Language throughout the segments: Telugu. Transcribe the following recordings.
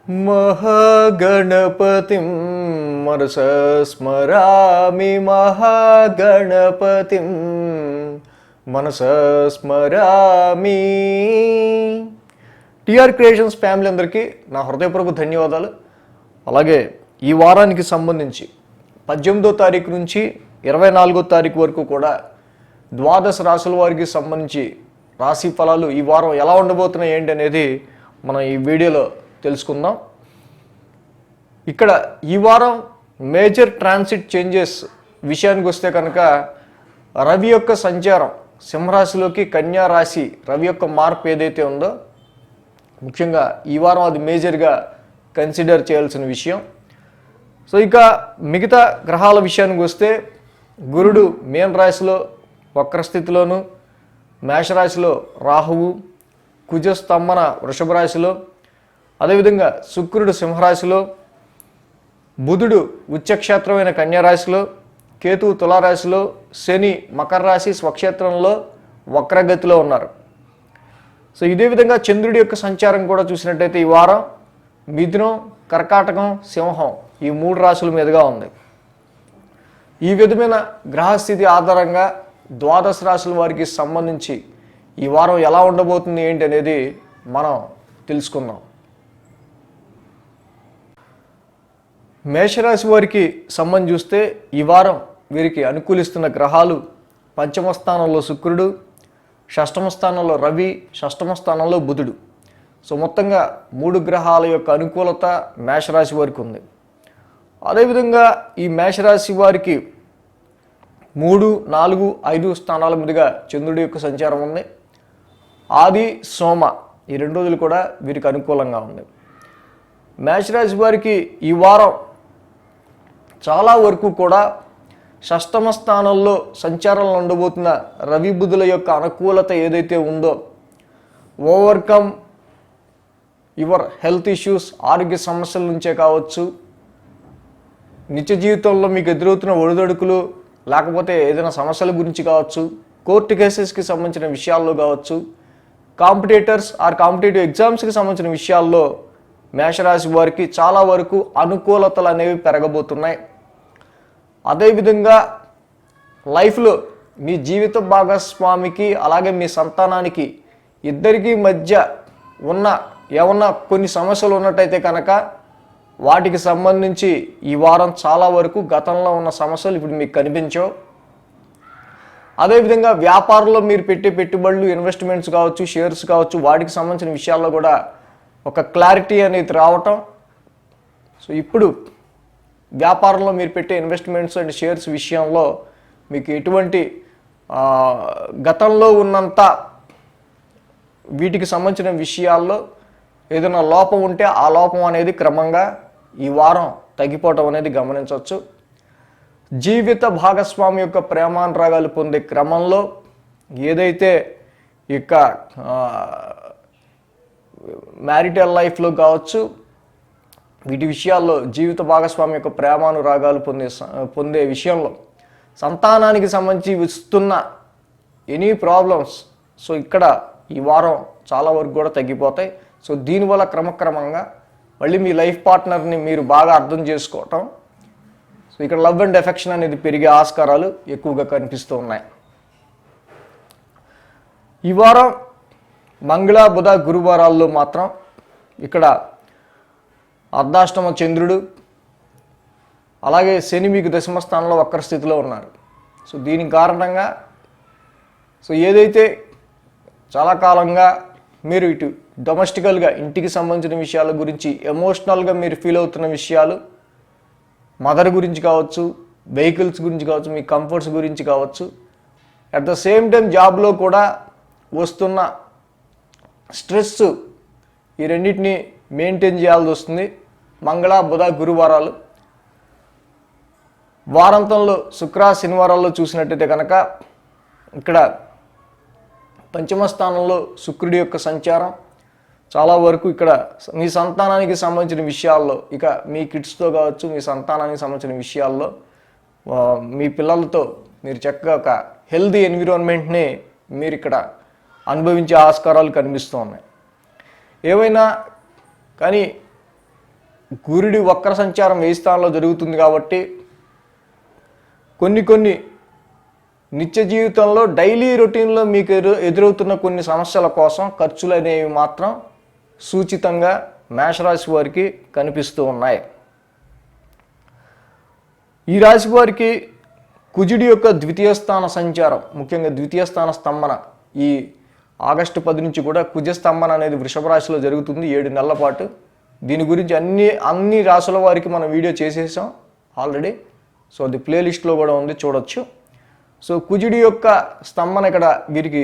महागणपतिं मनसा स्मरामि महागणपतिं మనసా స్మరామి. టిఆర్ క్రియేషన్స్ ఫ్యామిలీ అందరికీ నా హృదయపూర్వక ధన్యవాదాలు. అలాగే ఈ వారానికి సంబంధించి 18వ తారీఖు నుంచి 24వ తారీఖు వరకు కూడా ద్వాదశ రాశుల వారికి సంబంధించి రాశి ఫలాలు ఈ వారం ఎలా ఉండబోతున్నాయి ఏంటి అనేది మనం ఈ వీడియోలో తెలుసుకుందాం. ఇక్కడ ఈ వారం మేజర్ ట్రాన్సిట్ చేంజెస్ విషయానికి వస్తే కనుక రవి యొక్క సంచారం సింహరాశిలోకి కన్యా రాశి రవి యొక్క మార్పు ఏదైతే ఉందో ముఖ్యంగా ఈ వారం అది మేజర్గా కన్సిడర్ చేయాల్సిన విషయం. సో ఇక మిగతా గ్రహాల విషయానికి వస్తే గురుడు మీన రాశిలో వక్రస్థితిలోను, మేషరాశిలో రాహువు, కుజస్తంభన వృషభ రాశిలో, అదేవిధంగా శుక్రుడు సింహరాశిలో, బుధుడు ఉచ్చక్షేత్రమైన కన్యారాశిలో, కేతువు తులారాశిలో, శని మకర రాశి స్వక్షేత్రంలో వక్రగతిలో ఉన్నారు. సో ఇదే విధంగా చంద్రుడి యొక్క సంచారం కూడా చూసినట్టయితే ఈ వారం మిథునం, కర్కాటకం, సింహం ఈ 3 రాశుల మీదుగా ఉంది. ఈ విధమైన గ్రహస్థితి ఆధారంగా ద్వాదశ రాశుల వారికి సంబంధించి ఈ వారం ఎలా ఉండబోతుంది ఏంటి అనేది మనం తెలుసుకుందాం. మేషరాశి వారికి సంబంధించి చూస్తే ఈ వారం వీరికి అనుకూలిస్తున్న గ్రహాలు పంచమ స్థానంలో శుక్రుడు, షష్టమ స్థానంలో రవి, షష్టమ స్థానంలో బుధుడు. సో మొత్తంగా 3 గ్రహాల యొక్క అనుకూలత మేషరాశి వారికి ఉంది. అదేవిధంగా ఈ మేషరాశి వారికి 3, 4, 5 స్థానాల మీదుగా చంద్రుడి యొక్క సంచారం ఉంది. ఆది, సోమ ఈ 2 రోజులు కూడా వీరికి అనుకూలంగా ఉంది. మేషరాశి వారికి ఈ వారం చాలా వరకు కూడా షష్టమ స్థానంలో సంచారంలో ఉండబోతున్న రవి బుధుల యొక్క అనుకూలత ఏదైతే ఉందో ఓవర్కమ్ యువర్ హెల్త్ ఇష్యూస్, ఆరోగ్య సమస్యల నుంచే కావచ్చు, నిత్య జీవితంలో మీకు ఎదురవుతున్న ఒడిదొడుకులు లేకపోతే ఏదైనా సమస్యల గురించి కావచ్చు, కోర్టు కేసెస్కి సంబంధించిన విషయాల్లో కావచ్చు, కాంపిటేటర్స్ కాంపిటేటివ్ ఎగ్జామ్స్కి సంబంధించిన విషయాల్లో మేషరాశి వారికి చాలా వరకు అనుకూలతలు అనేవి పెరగబోతున్నాయి. అదేవిధంగా లైఫ్లో మీ జీవిత భాగస్వామికి అలాగే మీ సంతానానికి ఇద్దరికీ మధ్య ఉన్న ఏమన్నా కొన్ని సమస్యలు ఉన్నట్టయితే కనుక వాటికి సంబంధించి ఈ వారం చాలా వరకు గతంలో ఉన్న సమస్యలు ఇప్పుడు మీకు కనిపించవు. అదేవిధంగా వ్యాపారంలో మీరు పెట్టే పెట్టుబడులు, ఇన్వెస్ట్మెంట్స్ కావచ్చు, షేర్స్ కావచ్చు, వాటికి సంబంధించిన విషయాల్లో కూడా ఒక క్లారిటీ అనేది రావటం. సో ఇప్పుడు వ్యాపారంలో మీరు పెట్టే ఇన్వెస్ట్మెంట్స్ అండ్ షేర్స్ విషయంలో మీకు ఎటువంటి గతంలో ఉన్నంత వీటికి సంబంధించిన విషయాల్లో ఏదైనా లోపం ఉంటే ఆ లోపం అనేది క్రమంగా ఈ వారం తగ్గిపోవటం అనేది గమనించవచ్చు. జీవిత భాగస్వామి యొక్క ప్రేమానురాగాలు పొందే క్రమంలో ఏదైతే ఇక మ్యారిటల్ లైఫ్లో కావచ్చు వీటి విషయాల్లో జీవిత భాగస్వామి యొక్క ప్రేమానురాగాలు పొందే విషయంలో సంతానానికి సంబంధించి వస్తున్న ఎనీ ప్రాబ్లమ్స్ సో ఇక్కడ ఈ వారం చాలా వరకు కూడా తగ్గిపోతాయి. సో దీనివల్ల క్రమక్రమంగా మళ్ళీ మీ లైఫ్ పార్ట్నర్ని మీరు బాగా అర్థం చేసుకోవటం, సో ఇక్కడ లవ్ అండ్ ఎఫెక్షన్ అనేది పెరిగే ఆస్కారాలు ఎక్కువగా కనిపిస్తూ ఉన్నాయి. ఈ వారం మంగళ, బుధ, గురువారాల్లో మాత్రం ఇక్కడ అర్ధాష్టమ చంద్రుడు అలాగే శని మీకు దశమ స్థానంలో వక్ర స్థితిలో ఉన్నారు. సో దీని కారణంగా సో ఏదైతే చాలా కాలంగా మీరు ఇటు డొమెస్టికల్గా ఇంటికి సంబంధించిన విషయాల గురించి ఎమోషనల్గా మీరు ఫీల్ అవుతున్న విషయాలు, మదర్ గురించి కావచ్చు, వెహికల్స్ గురించి కావచ్చు, మీ కంఫర్ట్స్ గురించి కావచ్చు, అట్ ద సేమ్ టైం జాబ్లో కూడా వస్తున్న స్ట్రెస్ ఈ రెండింటిని మెయింటైన్ చేయాల్సి వస్తుంది. మంగళ, బుధ, గురువారాలు. వారాంతంలో శుక్ర, శనివారాల్లో చూసినట్టయితే కనుక ఇక్కడ పంచమ స్థానంలో శుక్రుడి యొక్క సంచారం చాలా వరకు ఇక్కడ మీ సంతానానికి సంబంధించిన విషయాల్లో ఇక మీ కిడ్స్తో కావచ్చు, మీ సంతానానికి సంబంధించిన విషయాల్లో మీ పిల్లలతో మీరు చక్కగా ఒక హెల్తీ ఎన్విరాన్మెంట్ని మీరు ఇక్కడ అనుభవించే ఆస్కారాలు కనిపిస్తూ ఉన్నాయి. ఏవైనా కానీ గురుడి వక్ర సంచారం 1000 స్థానంలో జరుగుతుంది కాబట్టి కొన్ని నిత్య జీవితంలో డైలీ రొటీన్లో మీకు ఎదురవుతున్న కొన్ని సమస్యల కోసం ఖర్చులు అనేవి మాత్రం సూచితంగా మేషరాశి వారికి కనిపిస్తూ ఉన్నాయి. ఈ రాశి వారికి కుజుడి యొక్క ద్వితీయ స్థాన సంచారం, ముఖ్యంగా ద్వితీయ స్థాన స్తంభన ఈ ఆగస్టు 10 నుంచి కూడా కుజ స్తంభన అనేది వృషభ రాశిలో జరుగుతుంది 7 నెలల పాటు. దీని గురించి అన్ని రాశుల వారికి మనం వీడియో చేసేసాం ఆల్రెడీ. సో అది ప్లేలిస్ట్లో కూడా ఉంది, చూడొచ్చు. సో కుజుడి యొక్క స్తంభన ఇక్కడ వీరికి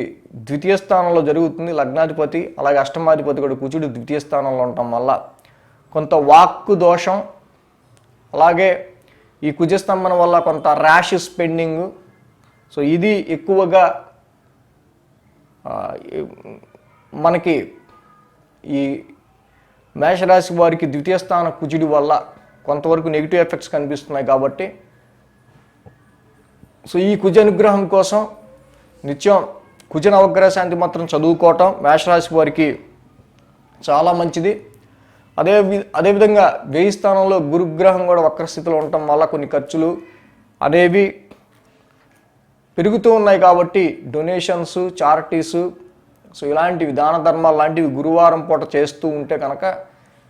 ద్వితీయ స్థానంలో జరుగుతుంది. లగ్నాధిపతి అలాగే అష్టమాధిపతి కూడా కుజుడు ద్వితీయ స్థానంలో ఉండటం వల్ల కొంత వాక్కు దోషం, అలాగే ఈ కుజస్తంభన వల్ల కొంత ర్యాష్ స్పెండింగ్. సో ఇది ఎక్కువగా మనకి ఈ మేషరాశి వారికి ద్వితీయ స్థాన కుజుడి వల్ల కొంతవరకు నెగిటివ్ ఎఫెక్ట్స్ కనిపిస్తున్నాయి. కాబట్టి సో ఈ కుజ అనుగ్రహం కోసం నిత్యం కుజ నవగ్రహ శాంతి మంత్రం చదువుకోవటం మేషరాశి వారికి చాలా మంచిది. అదేవిధంగా 1000 స్థానంలో గురుగ్రహం కూడా వక్రస్థితిలో ఉండటం వల్ల కొన్ని ఖర్చులు అనేవి పెరుగుతూ ఉన్నాయి. కాబట్టి డొనేషన్స్, చారిటీసు, సో ఇలాంటివి దాన ధర్మాలు లాంటివి గురువారం పూట చేస్తూ ఉంటే కనుక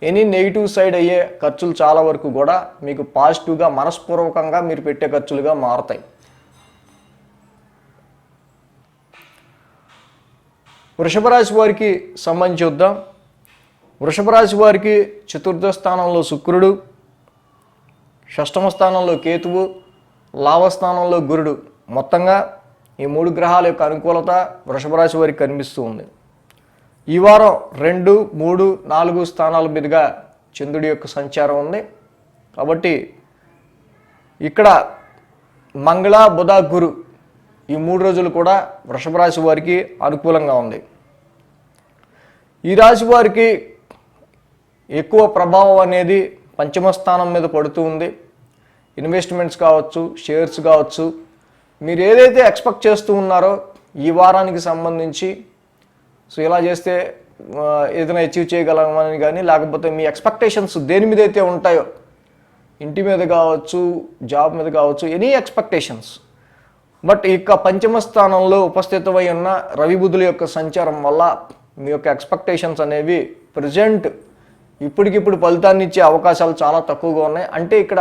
ఎనీ నెగిటివ్ సైడ్ అయ్యే ఖర్చులు చాలా వరకు కూడా మీకు పాజిటివ్గా మనస్పూర్వకంగా మీరు పెట్టే ఖర్చులుగా మారుతాయి. వృషభ రాశి వారికి సంబంధించి చూద్దాం. వృషభ రాశి వారికి చతుర్థ స్థానంలో శుక్రుడు, షష్టమ స్థానంలో కేతువు, లాభస్థానంలో గురుడు, మొత్తంగా ఈ 3 గ్రహాల యొక్క అనుకూలత వృషభ రాశి వారికి కనిపిస్తూ ఉంది. ఈ వారం 2, 3, 4 స్థానాల మీదుగా చంద్రుడి యొక్క సంచారం ఉంది. కాబట్టి ఇక్కడ మంగళ, బుధ, గురు ఈ 3 రోజులు కూడా వృషభ రాశి వారికి అనుకూలంగా ఉంది. ఈ రాశి వారికి ఎక్కువ ప్రభావం అనేది పంచమ స్థానం మీద పడుతూ ఉంది. ఇన్వెస్ట్మెంట్స్ కావచ్చు, షేర్స్ కావచ్చు, మీరు ఏదైతే ఎక్స్పెక్ట్ చేస్తూ ఉన్నారో ఈ వారానికి సంబంధించి, సో ఇలా చేస్తే ఏదైనా అచీవ్ చేయగలమని కానీ, లేకపోతే మీ ఎక్స్పెక్టేషన్స్ దేని మీద అయితే ఉంటాయో, ఇంటి మీద కావచ్చు, జాబ్ మీద కావచ్చు, ఎనీ ఎక్స్పెక్టేషన్స్. బట్ ఇక పంచమ స్థానంలో ఉపస్థితమై ఉన్న రవి బుధుల యొక్క సంచారం వల్ల మీ యొక్క ఎక్స్పెక్టేషన్స్ అనేవి ప్రజెంట్ ఇప్పటికిప్పుడు ఫలితాన్ని ఇచ్చే అవకాశాలు చాలా తక్కువగా ఉన్నాయి. అంటే ఇక్కడ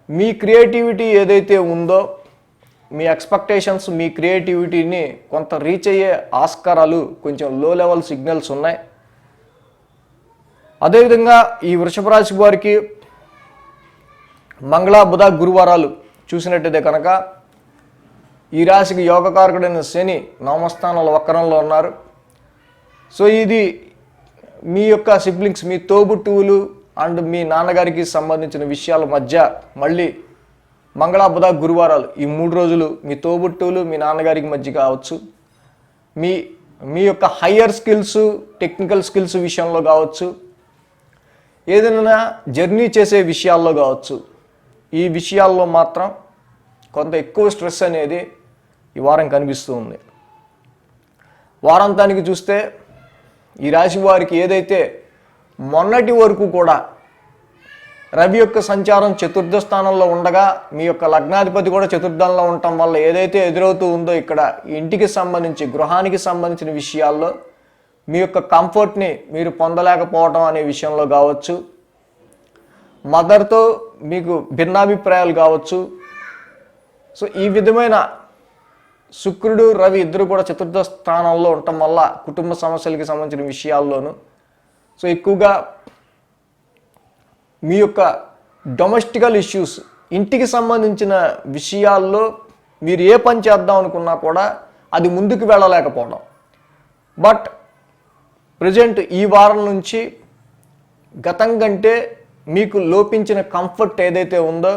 మీ క్రియేటివిటీ ఏదైతే ఉందో, మీ ఎక్స్పెక్టేషన్స్, మీ క్రియేటివిటీని కొంత రీచ్ అయ్యే ఆస్కారాలు కొంచెం లో లెవెల్ సిగ్నల్స్ ఉన్నాయి. అదేవిధంగా ఈ వృషభ రాశి వారికి మంగళ, బుధ, గురువారాలు చూసినట్టయితే కనుక ఈ రాశికి యోగకారకుడైన శని నవమస్థానంలో వక్రంలో ఉన్నారు. సో ఇది మీ యొక్క సిబ్లింగ్స్, మీ తోబుట్టువులు అండ్ మీ నాన్నగారికి సంబంధించిన విషయాల మధ్య మళ్ళీ మంగళ, బుధ, గురువారాలు ఈ 3 రోజులు మీ తోబుట్టువులు, మీ నాన్నగారికి మధ్య కావచ్చు, మీ యొక్క హయ్యర్ స్కిల్స్, టెక్నికల్ స్కిల్స్ విషయంలో కావచ్చు, ఏదైనా జర్నీ చేసే విషయాల్లో కావచ్చు, ఈ విషయాల్లో మాత్రం కొంత ఎక్కువ స్ట్రెస్ అనేది ఈ వారం కనిపిస్తూ ఉంది. వారాంతానికి చూస్తే ఈ రాశి వారికి ఏదైతే మొన్నటి వరకు కూడా రవి యొక్క సంచారం చతుర్థ స్థానంలో ఉండగా మీ యొక్క లగ్నాధిపతి కూడా చతుర్థంలో ఉండటం వల్ల ఏదైతే ఎదురవుతూ ఉందో ఇక్కడ ఇంటికి సంబంధించి, గృహానికి సంబంధించిన విషయాల్లో మీ యొక్క కంఫర్ట్ని మీరు పొందలేకపోవడం అనే విషయంలో కావచ్చు, మదర్తో మీకు భిన్నాభిప్రాయాలు కావచ్చు. సో ఈ విధమైన శుక్రుడు, రవి ఇద్దరు కూడా చతుర్థ స్థానంలో ఉండటం వల్ల కుటుంబ సమస్యలకి సంబంధించిన విషయాల్లోనూ, సో ఎక్కువగా మీ యొక్క డొమెస్టికల్ ఇష్యూస్, ఇంటికి సంబంధించిన విషయాల్లో మీరు ఏ పని చేద్దాం అనుకున్నా కూడా అది ముందుకు వెళ్ళలేకపోవడం. బట్ ప్రజెంట్ ఈ వారం నుంచి గతం కంటే మీకు లోపించిన కంఫర్ట్ ఏదైతే ఉందో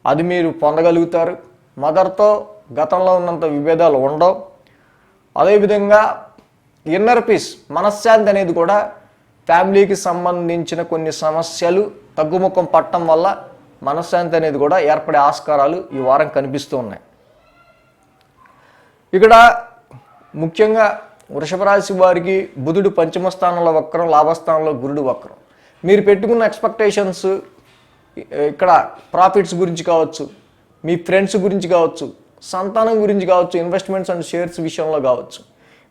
అది మీరు పొందగలుగుతారు. మదర్తో గతంలో ఉన్నంత విభేదాలు ఉండవు. అదేవిధంగా ఇన్నర్ పీస్, మనశ్శాంతి అనేది కూడా ఫ్యామిలీకి సంబంధించిన కొన్ని సమస్యలు తగ్గుముఖం పట్టడం వల్ల మనశ్శాంతి అనేది కూడా ఏర్పడే ఆస్కారాలు ఈ వారం కనిపిస్తూ ఉన్నాయి. ఇక్కడ ముఖ్యంగా వృషభ రాశి వారికి బుధుడు పంచమ స్థానంలో వక్రం, లాభస్థానంలో గురుడు వక్రం. మీరు పెట్టుకున్న ఎక్స్పెక్టేషన్స్ ఇక్కడ ప్రాఫిట్స్ గురించి కావచ్చు, మీ ఫ్రెండ్స్ గురించి కావచ్చు, సంతానం గురించి కావచ్చు, ఇన్వెస్ట్మెంట్స్ అండ్ షేర్స్ విషయంలో కావచ్చు,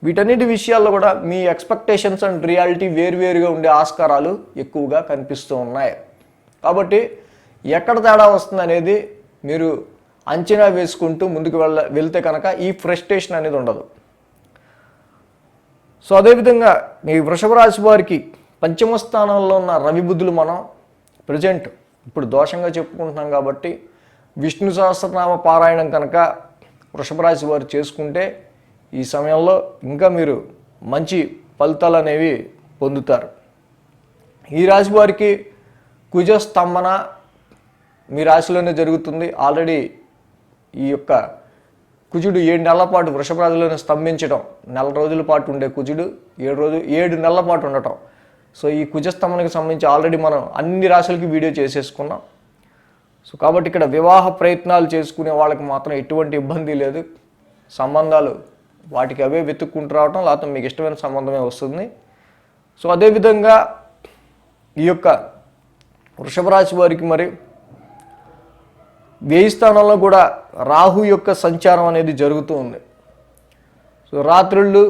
వీటన్నిటి విషయాల్లో కూడా మీ ఎక్స్పెక్టేషన్స్ అండ్ రియాలిటీ వేరువేరుగా ఉండే ఆస్కారాలు ఎక్కువగా కనిపిస్తూ ఉన్నాయి. కాబట్టి ఎక్కడ తేడా వస్తుంది అనేది మీరు అంచనా వేసుకుంటూ ముందుకు వెళ్తే కనుక ఈ ఫ్రస్ట్రేషన్ అనేది ఉండదు. సో అదేవిధంగా ఈ వృషభ రాశి వారికి పంచమ స్థానంలో ఉన్న రవి బుధులు మనం ప్రజెంట్ ఇప్పుడు దోషంగా చెప్పుకుంటున్నాం కాబట్టి విష్ణు సహస్రనామ పారాయణం కనుక వృషభ రాశి వారు చేసుకుంటే ఈ సమయంలో ఇంకా మీరు మంచి ఫలితాలు అనేవి పొందుతారు. ఈ రాశి వారికి కుజ స్తంభన మీ రాశిలోనే జరుగుతుంది. ఆల్రెడీ ఈ యొక్క కుజుడు 7 నెలల పాటు వృషభ రాశిలోనే స్తంభించడం, నెల రోజుల పాటు ఉండే కుజుడు 7 నెలల పాటు ఉండటం. సో ఈ కుజస్తంభనకి సంబంధించి ఆల్రెడీ మనం అన్ని రాశులకి వీడియో చేసేసుకున్నాం. సో కాబట్టి ఇక్కడ వివాహ ప్రయత్నాలు చేసుకునే వాళ్ళకి మాత్రం ఎటువంటి ఇబ్బంది లేదు. సంబంధాలు వాటికి అవే వెతుక్కుంటూ రావటం, లేకపోతే మీకు ఇష్టమైన సంబంధమే వస్తుంది. సో అదేవిధంగా ఈ యొక్క వృషభ రాశి వారికి మరి వ్యయ స్థానంలో కూడా రాహు యొక్క సంచారం అనేది జరుగుతూ ఉంది. సో రాత్రుళ్ళు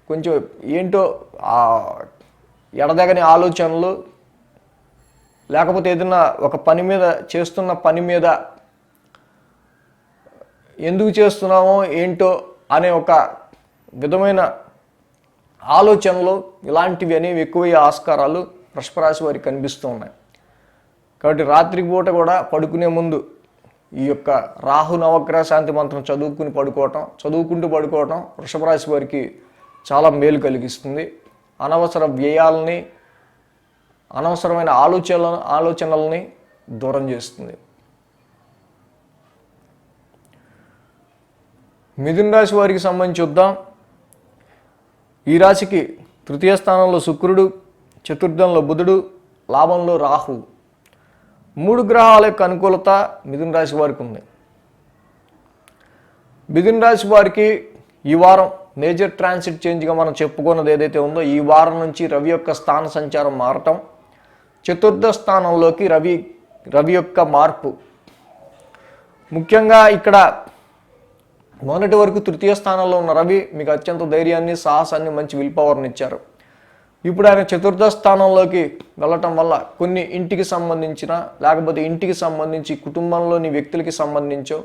కొంచెం ఏంటో ఎడదగని ఆలోచనలు, లేకపోతే ఏదైనా ఒక పని మీద చేస్తున్న పని మీద ఎందుకు చేస్తున్నామో ఏంటో అనే ఒక విధమైన ఆలోచనలు, ఇలాంటివి అనేవి ఎక్కువయ్యే ఆస్కారాలు వృషభ రాశి వారికి కనిపిస్తూ ఉన్నాయి. కాబట్టి రాత్రి పూట కూడా పడుకునే ముందు ఈ యొక్క రాహు నవగ్రహ శాంతి మంత్రం చదువుకుంటూ పడుకోవటం వృషభ రాశి వారికి చాలా మేలు కలిగిస్తుంది. అనవసర వ్యయాలని, అనవసరమైన ఆలోచనలని దూరం చేస్తుంది. మిథున రాశి వారికి సంబంధించి చూద్దాం. ఈ రాశికి తృతీయ స్థానంలో శుక్రుడు, చతుర్థంలో బుధుడు, లాభంలో రాహు, 3 గ్రహాల యొక్క అనుకూలత మిథున రాశి వారికి ఉంది. మిథున రాశి వారికి ఈ వారం మేజర్ ట్రాన్సిట్ చేంజ్గా మనం చెప్పుకున్నది ఏదైతే ఉందో, ఈ వారం నుంచి రవి యొక్క స్థాన సంచారం మారటం, చతుర్థ స్థానంలోకి రవి యొక్క మార్పు. ముఖ్యంగా ఇక్కడ మొన్నటి వరకు తృతీయ స్థానంలో ఉన్న రవి మీకు అత్యంత ధైర్యాన్ని, సాహసాన్ని, మంచి విల్ పవర్ని ఇచ్చారు. ఇప్పుడు ఆయన చతుర్థ స్థానంలోకి వెళ్ళటం వల్ల కొన్ని ఇంటికి సంబంధించిన, లేకపోతే ఇంటికి సంబంధించి కుటుంబంలోని వ్యక్తులకి సంబంధించో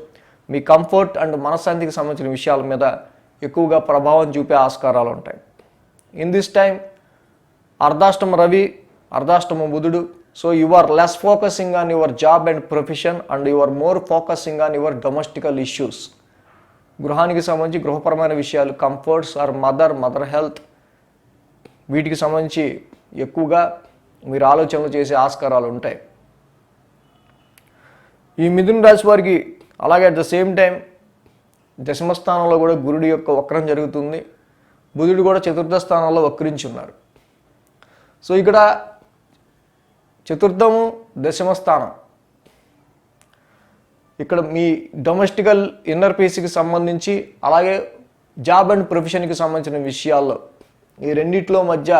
మీ కంఫర్ట్ అండ్ మనశ్శాంతికి సంబంధించిన విషయాల మీద ఎక్కువగా ప్రభావం చూపే ఆస్కారాలు ఉంటాయి. ఇన్ దిస్ టైం అర్ధాష్టమ రవి, అర్ధాష్టమ బుధుడు. So you are less focusing on your job and profession and you are more focusing on your domestical issues. గృహానికి సంబంధించి గృహపరమైన విషయాలు, కంఫర్ట్స్ ఆర్ మదర్ హెల్త్, వీటికి సంబంధించి ఎక్కువగా మీరు ఆలోచనలు చేసే ఆస్కారాలు ఉంటాయి. ఈ మిథున రాశి వారికి అలాగే అట్ ద సేమ్ టైం దశమ స్థానంలో కూడా గురుడి యొక్క వక్రం జరుగుతుంది. బుధుడు కూడా చతుర్థ స్థానంలో వక్రించి ఉన్నారు. సో ఇక్కడ చతుర్థము, దశమ స్థానం, ఇక్కడ మీ డొమెస్టికల్ ఇన్నర్ పీస్కి సంబంధించి, అలాగే జాబ్ అండ్ ప్రొఫెషన్కి సంబంధించిన విషయాల్లో ఈ రెండిట్లో మధ్య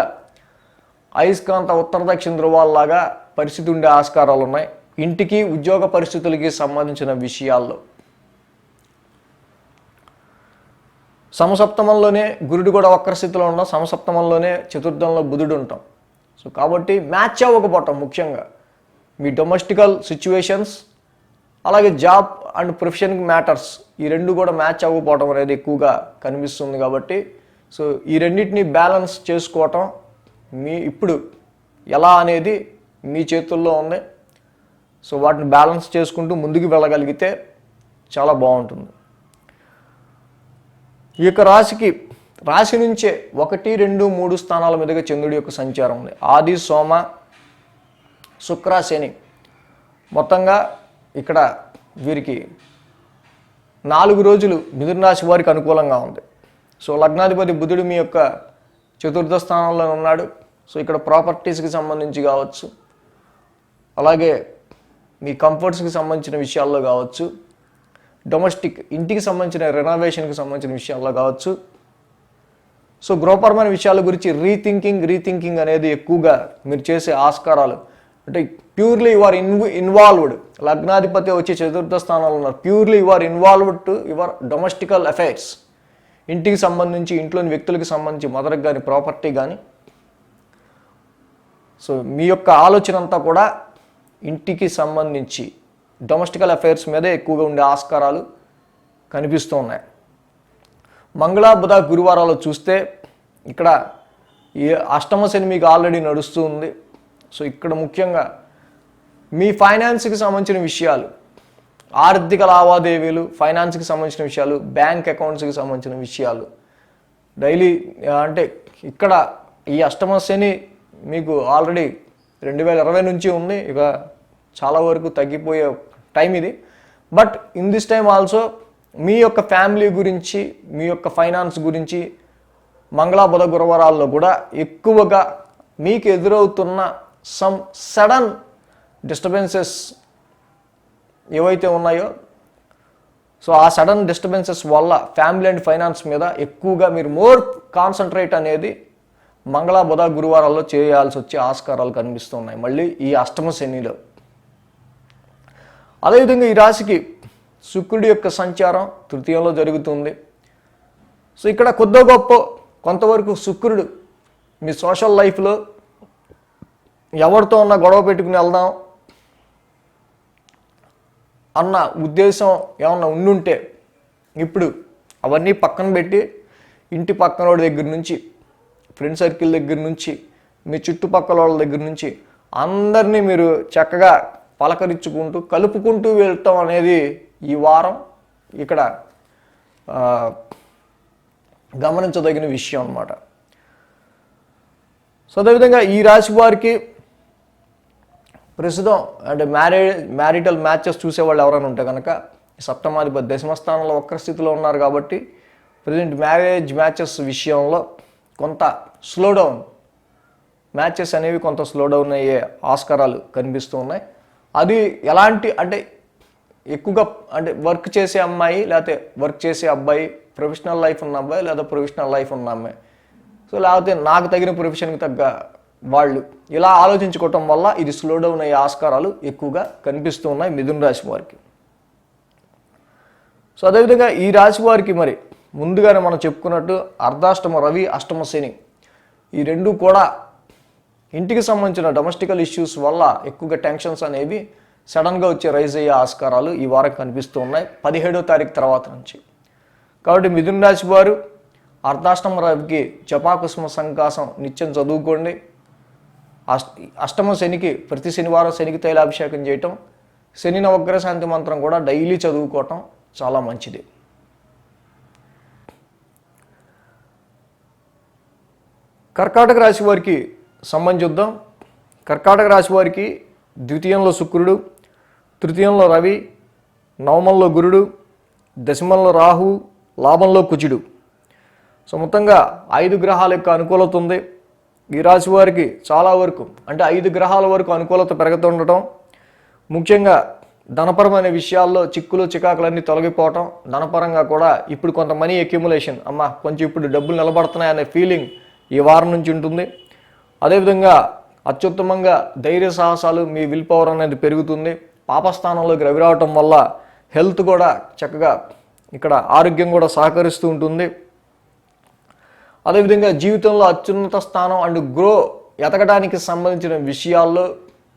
అయస్కాంత ఉత్తర దక్షిణ ధృవాల్లాగా పరిస్థితి ఉండే ఆస్కారాలు ఉన్నాయి. ఇంటికి, ఉద్యోగ పరిస్థితులకి సంబంధించిన విషయాల్లో సమసప్తమంలోనే గురుడు కూడా వక్రస్థితిలో ఉండడం, సమసప్తమంలోనే చతుర్థంలో బుధుడు ఉంటాం. సో కాబట్టి మ్యాచ్ అవ్వకపోవటం, ముఖ్యంగా మీ డొమెస్టికల్ సిచ్యువేషన్స్ అలాగే జాబ్ అండ్ ప్రొఫెషన్ మ్యాటర్స్, ఈ రెండు కూడా మ్యాచ్ అవ్వకపోవటం అనేది ఎక్కువగా కనిపిస్తుంది. కాబట్టి సో ఈ రెండింటిని బ్యాలెన్స్ చేసుకోవటం మీ ఇప్పుడు ఎలా అనేది మీ చేతుల్లో ఉంది. సో వాటిని బ్యాలెన్స్ చేసుకుంటూ ముందుకు వెళ్ళగలిగితే చాలా బాగుంటుంది. ఈ యొక్క రాశి నుంచే 1, 2, 3 స్థానాల మీదుగా చంద్రుడి యొక్క సంచారం ఉంది. ఆది, సోమ, శుక్ర, శని, మొత్తంగా ఇక్కడ వీరికి 4 రోజులు మిథున రాశి వారికి అనుకూలంగా ఉంది. సో లగ్నాధిపతి బుధుడు మీ యొక్క చతుర్థ స్థానంలో ఉన్నాడు. సో ఇక్కడ ప్రాపర్టీస్కి సంబంధించి కావచ్చు, అలాగే మీ కంఫర్ట్స్కి సంబంధించిన విషయాల్లో కావచ్చు, డొమెస్టిక్ ఇంటికి సంబంధించిన రెనోవేషన్కి సంబంధించిన విషయాల్లో కావచ్చు, సో గృహపరమైన విషయాల గురించి రీథింకింగ్ అనేది ఎక్కువగా మీరు చేసే ఆస్కారాలు, అంటే ప్యూర్లీ యు ఆర్ ఇన్వాల్వ్డ్. లగ్నాధిపతి వచ్చి చతుర్థ స్థానంలో ఉన్నారు. Purely you are involved to your domestical affairs. ఇంటికి సంబంధించి, ఇంట్లోని వ్యక్తులకు సంబంధించి, మదర్కి కానీ, ప్రాపర్టీ కానీ. సో మీ యొక్క ఆలోచన అంతా కూడా ఇంటికి సంబంధించి డొమెస్టికల్ అఫైర్స్ మీదే ఎక్కువగా ఉండే ఆస్కారాలు కనిపిస్తూ ఉన్నాయి. మంగళ, బుధ, గురువారాలు చూస్తే ఇక్కడ ఈ అష్టమ శని మీకు ఆల్రెడీ నడుస్తూ ఉంది. సో ఇక్కడ ముఖ్యంగా మీ ఫైనాన్స్కి సంబంధించిన విషయాలు, ఆర్థిక లావాదేవీలు, ఫైనాన్స్కి సంబంధించిన విషయాలు, బ్యాంక్ అకౌంట్స్కి సంబంధించిన విషయాలు డైలీ, అంటే ఇక్కడ ఈ అష్టమ శని మీకు ఆల్రెడీ 2020 నుంచి ఉంది. ఇక చాలా వరకు తగ్గిపోయే టైం ఇది. But in this time also మీ యొక్క ఫ్యామిలీ గురించి, మీ యొక్క ఫైనాన్స్ గురించి మంగళ, బుధ, గురువారాల్లో కూడా ఎక్కువగా మీకు ఎదురవుతున్న సమ్ సడన్ డిస్టర్బెన్సెస్ ఏవైతే ఉన్నాయో, సో ఆ సడన్ డిస్టర్బెన్సెస్ వల్ల ఫ్యామిలీ అండ్ ఫైనాన్స్ మీద ఎక్కువగా మీరు మోర్ కాన్సన్ట్రేట్ అనేది మంగళ, బుధ, గురువారాల్లో చేయాల్సి వచ్చే ఆస్కారాలు కనిపిస్తున్నాయి మళ్ళీ ఈ అష్టమ శనిలో. అదేవిధంగా ఈ రాశికి శుక్రుడి యొక్క సంచారం తృతీయంలో జరుగుతుంది. సో ఇక్కడ కొద్ది గొప్ప కొంతవరకు శుక్రుడు మీ సోషల్ లైఫ్లో ఎవరితో ఉన్న గొడవ పెట్టుకుని వెళ్దాం అన్న ఉద్దేశం ఏమన్నా ఉండుంటే ఇప్పుడు అవన్నీ పక్కన పెట్టి ఇంటి పక్కన వాడి దగ్గర నుంచి, ఫ్రెండ్ సర్కిల్ దగ్గర నుంచి, మీ చుట్టుపక్కల వాళ్ళ దగ్గర నుంచి అందరినీ మీరు చక్కగా పలకరించుకుంటూ కలుపుకుంటూ వెళ్తాం అనేది ఈ వారం ఇక్కడ గమనించదగిన విషయం అన్నమాట. సో అదేవిధంగా ఈ రాశి వారికి ప్రస్తుతం అంటే మ్యారిటల్ మ్యాచెస్ చూసేవాళ్ళు ఎవరైనా ఉంటే కనుక సప్తమాధిపతి దశమస్థానంలో వక్ర స్థితిలో ఉన్నారు కాబట్టి ప్రజెంట్ మ్యారేజ్ మ్యాచెస్ విషయంలో కొంత స్లోడౌన్, మ్యాచెస్ అనేవి కొంత స్లోడౌన్ అయ్యే ఆస్కారాలు కనిపిస్తూ ఉన్నాయి. అది ఎలాంటి అంటే ఎక్కువగా అంటే వర్క్ చేసే అమ్మాయి లేకపోతే వర్క్ చేసే అబ్బాయి, ప్రొఫెషనల్ లైఫ్ ఉన్న అబ్బాయి లేదా ప్రొఫెషనల్ లైఫ్ ఉన్న అమ్మాయి, సో లేకపోతే నాకు తగిన ప్రొఫెషన్కి తగ్గ వాళ్ళు ఇలా ఆలోచించుకోవటం వల్ల ఇది స్లోడౌన్ అయ్యే ఆస్కారాలు ఎక్కువగా కనిపిస్తూ ఉన్నాయి మిథున రాశి వారికి. సో అదేవిధంగా ఈ రాశి వారికి మరి ముందుగానే మనం చెప్పుకున్నట్టు అర్ధాష్టమ రవి, అష్టమ శని ఈ రెండు కూడా ఇంటికి సంబంధించిన డొమెస్టికల్ ఇష్యూస్ వల్ల ఎక్కువగా టెన్షన్స్ అనేవి సడన్గా వచ్చే రైజ్ అయ్యే ఆస్కారాలు ఈ వారం కనిపిస్తూ ఉన్నాయి 17వ తారీఖు తర్వాత నుంచి. కాబట్టి మిథున రాశి వారు అర్ధాష్టమ రవికి జపాకుసుమ సంకాసం నిత్యం చదువుకోండి. అష్టమ శనికి ప్రతి శనివారం శనికి తైలాభిషేకం చేయటం, శని నవగ్రహ శాంతి మంత్రం కూడా డైలీ చదువుకోవటం చాలా మంచిది. కర్కాటక రాశి వారికి సంబంధిద్దాం. కర్కాటక రాశి వారికి ద్వితీయంలో శుక్రుడు, తృతీయంలో రవి, నవమంలో గురుడు, దశమంలో రాహు, లాభంలో కుజుడు. సో మొత్తంగా 5 గ్రహాల యొక్క అనుకూలత ఉంది ఈ రాశి వారికి. చాలా వరకు అంటే 5 గ్రహాల వరకు అనుకూలత పెరుగుతుండటం, ముఖ్యంగా ధనపరమైన విషయాల్లో చిక్కులు చికాకులన్నీ తొలగిపోవటం, ధనపరంగా కూడా ఇప్పుడు కొంత మనీ అక్యుములేషన్, కొంచెం ఇప్పుడు డబ్బులు నిలబడుతున్నాయి అనే ఫీలింగ్ ఈ వారం నుంచి ఉంటుంది. అదేవిధంగా అత్యుత్తమంగా ధైర్య సాహసాలు, మీ విల్ పవర్ అనేది పెరుగుతుంది. పాపస్థానంలోకి రవి రావటం వల్ల హెల్త్ కూడా చక్కగా ఇక్కడ ఆరోగ్యం కూడా సహకరిస్తూ ఉంటుంది. అదేవిధంగా జీవితంలో అత్యున్నత స్థానం అండ్ ఎదగడానికి సంబంధించిన విషయాల్లో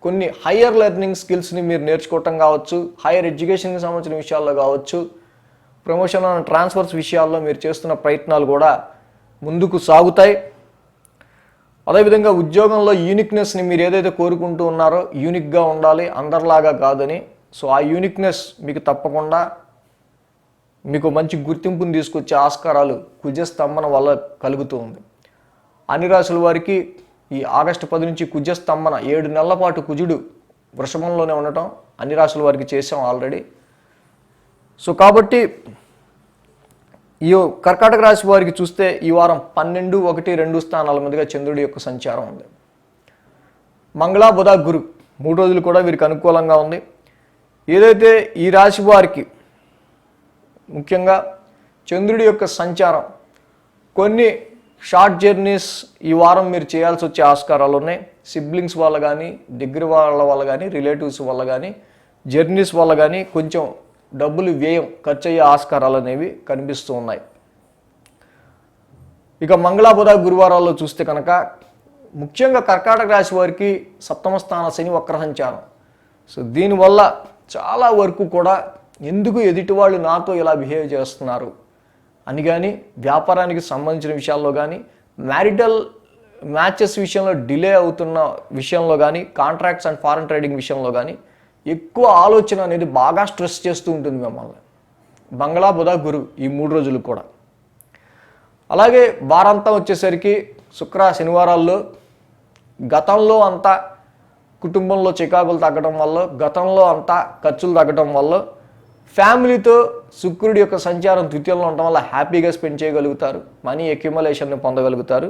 కొన్ని హయ్యర్ లెర్నింగ్ స్కిల్స్ని మీరు నేర్చుకోవటం కావచ్చు, హైయర్ ఎడ్యుకేషన్కి సంబంధించిన విషయాల్లో కావచ్చు, ప్రమోషన్ అండ్ ట్రాన్స్ఫర్స్ విషయాల్లో మీరు చేస్తున్న ప్రయత్నాలు కూడా ముందుకు సాగుతాయి. అదేవిధంగా ఉద్యోగంలో యూనిక్నెస్ని మీరు ఏదైతే కోరుకుంటూ ఉన్నారో యూనిక్గా ఉండాలి, అందరిలాగా కాదని, సో ఆ యూనిక్నెస్ మీకు తప్పకుండా మీకు మంచి గుర్తింపుని తీసుకొచ్చే ఆస్కారాలు కుజస్తంభన వల్ల కలుగుతూ ఉంది. అన్ని రాశుల వారికి ఈ ఆగస్టు 10 నుంచి కుజస్తంభన 7 నెలల పాటు కుజుడు వృషభంలోనే ఉండటం అన్ని రాశుల వారికి చేసాం ఆల్రెడీ. సో కాబట్టి ఈ కర్కాటక రాశి వారికి చూస్తే ఈ వారం 12, 1, 2 స్థానాల మీదుగా చంద్రుడి యొక్క సంచారం ఉంది. మంగళ, బుధ, గురు 3 రోజులు కూడా వీరికి అనుకూలంగా ఉంది. ఏదైతే ఈ రాశి వారికి ముఖ్యంగా చంద్రుడి యొక్క సంచారం కొన్ని షార్ట్ జర్నీస్ ఈ వారం మీరు చేయాల్సి వచ్చే ఆస్కారాలు ఉన్నాయి. సిబ్లింగ్స్ వల్ల కానీ, దగ్గర వాళ్ళ వల్ల కానీ, రిలేటివ్స్ వల్ల కానీ, జర్నీస్ వల్ల కానీ కొంచెం డబ్బులు వ్యయం ఖర్చు అయ్యే ఆస్కారాలు అనేవి కనిపిస్తూ ఉన్నాయి. ఇక మంగళ బుధ గురువారాల్లో చూస్తే కనుక ముఖ్యంగా కర్కాటక రాశి వారికి సప్తమ స్థాన శని వక్ర సంచారం. సో దీనివల్ల చాలా వరకు కూడా ఎందుకు ఎదుటి వాళ్ళు నాతో ఇలా బిహేవ్ చేస్తున్నారు అని కానీ, వ్యాపారానికి సంబంధించిన విషయాల్లో కానీ, మ్యారిటల్ మ్యాచెస్ విషయంలో డిలే అవుతున్న విషయంలో కానీ, కాంట్రాక్ట్స్ అండ్ ఫారెన్ ట్రేడింగ్ విషయంలో కానీ ఎక్కువ ఆలోచన అనేది బాగా స్ట్రెస్ చేస్తూ ఉంటుంది మిమ్మల్ని. మంగళ బుధ గురు ఈ 3 రోజులు కూడా. అలాగే వారాంతం వచ్చేసరికి శుక్ర శనివారాల్లో గతంలో అంతా కుటుంబంలో చికాకులు తగ్గడం వల్ల, గతంలో అంతా ఖర్చులు తగ్గడం వల్ల, ఫ్యామిలీతో శుక్రుడి యొక్క సంచారం ద్వితీయంలో ఉండడం వల్ల హ్యాపీగా స్పెండ్ చేయగలుగుతారు, మనీ అక్యుములేషన్ని పొందగలుగుతారు.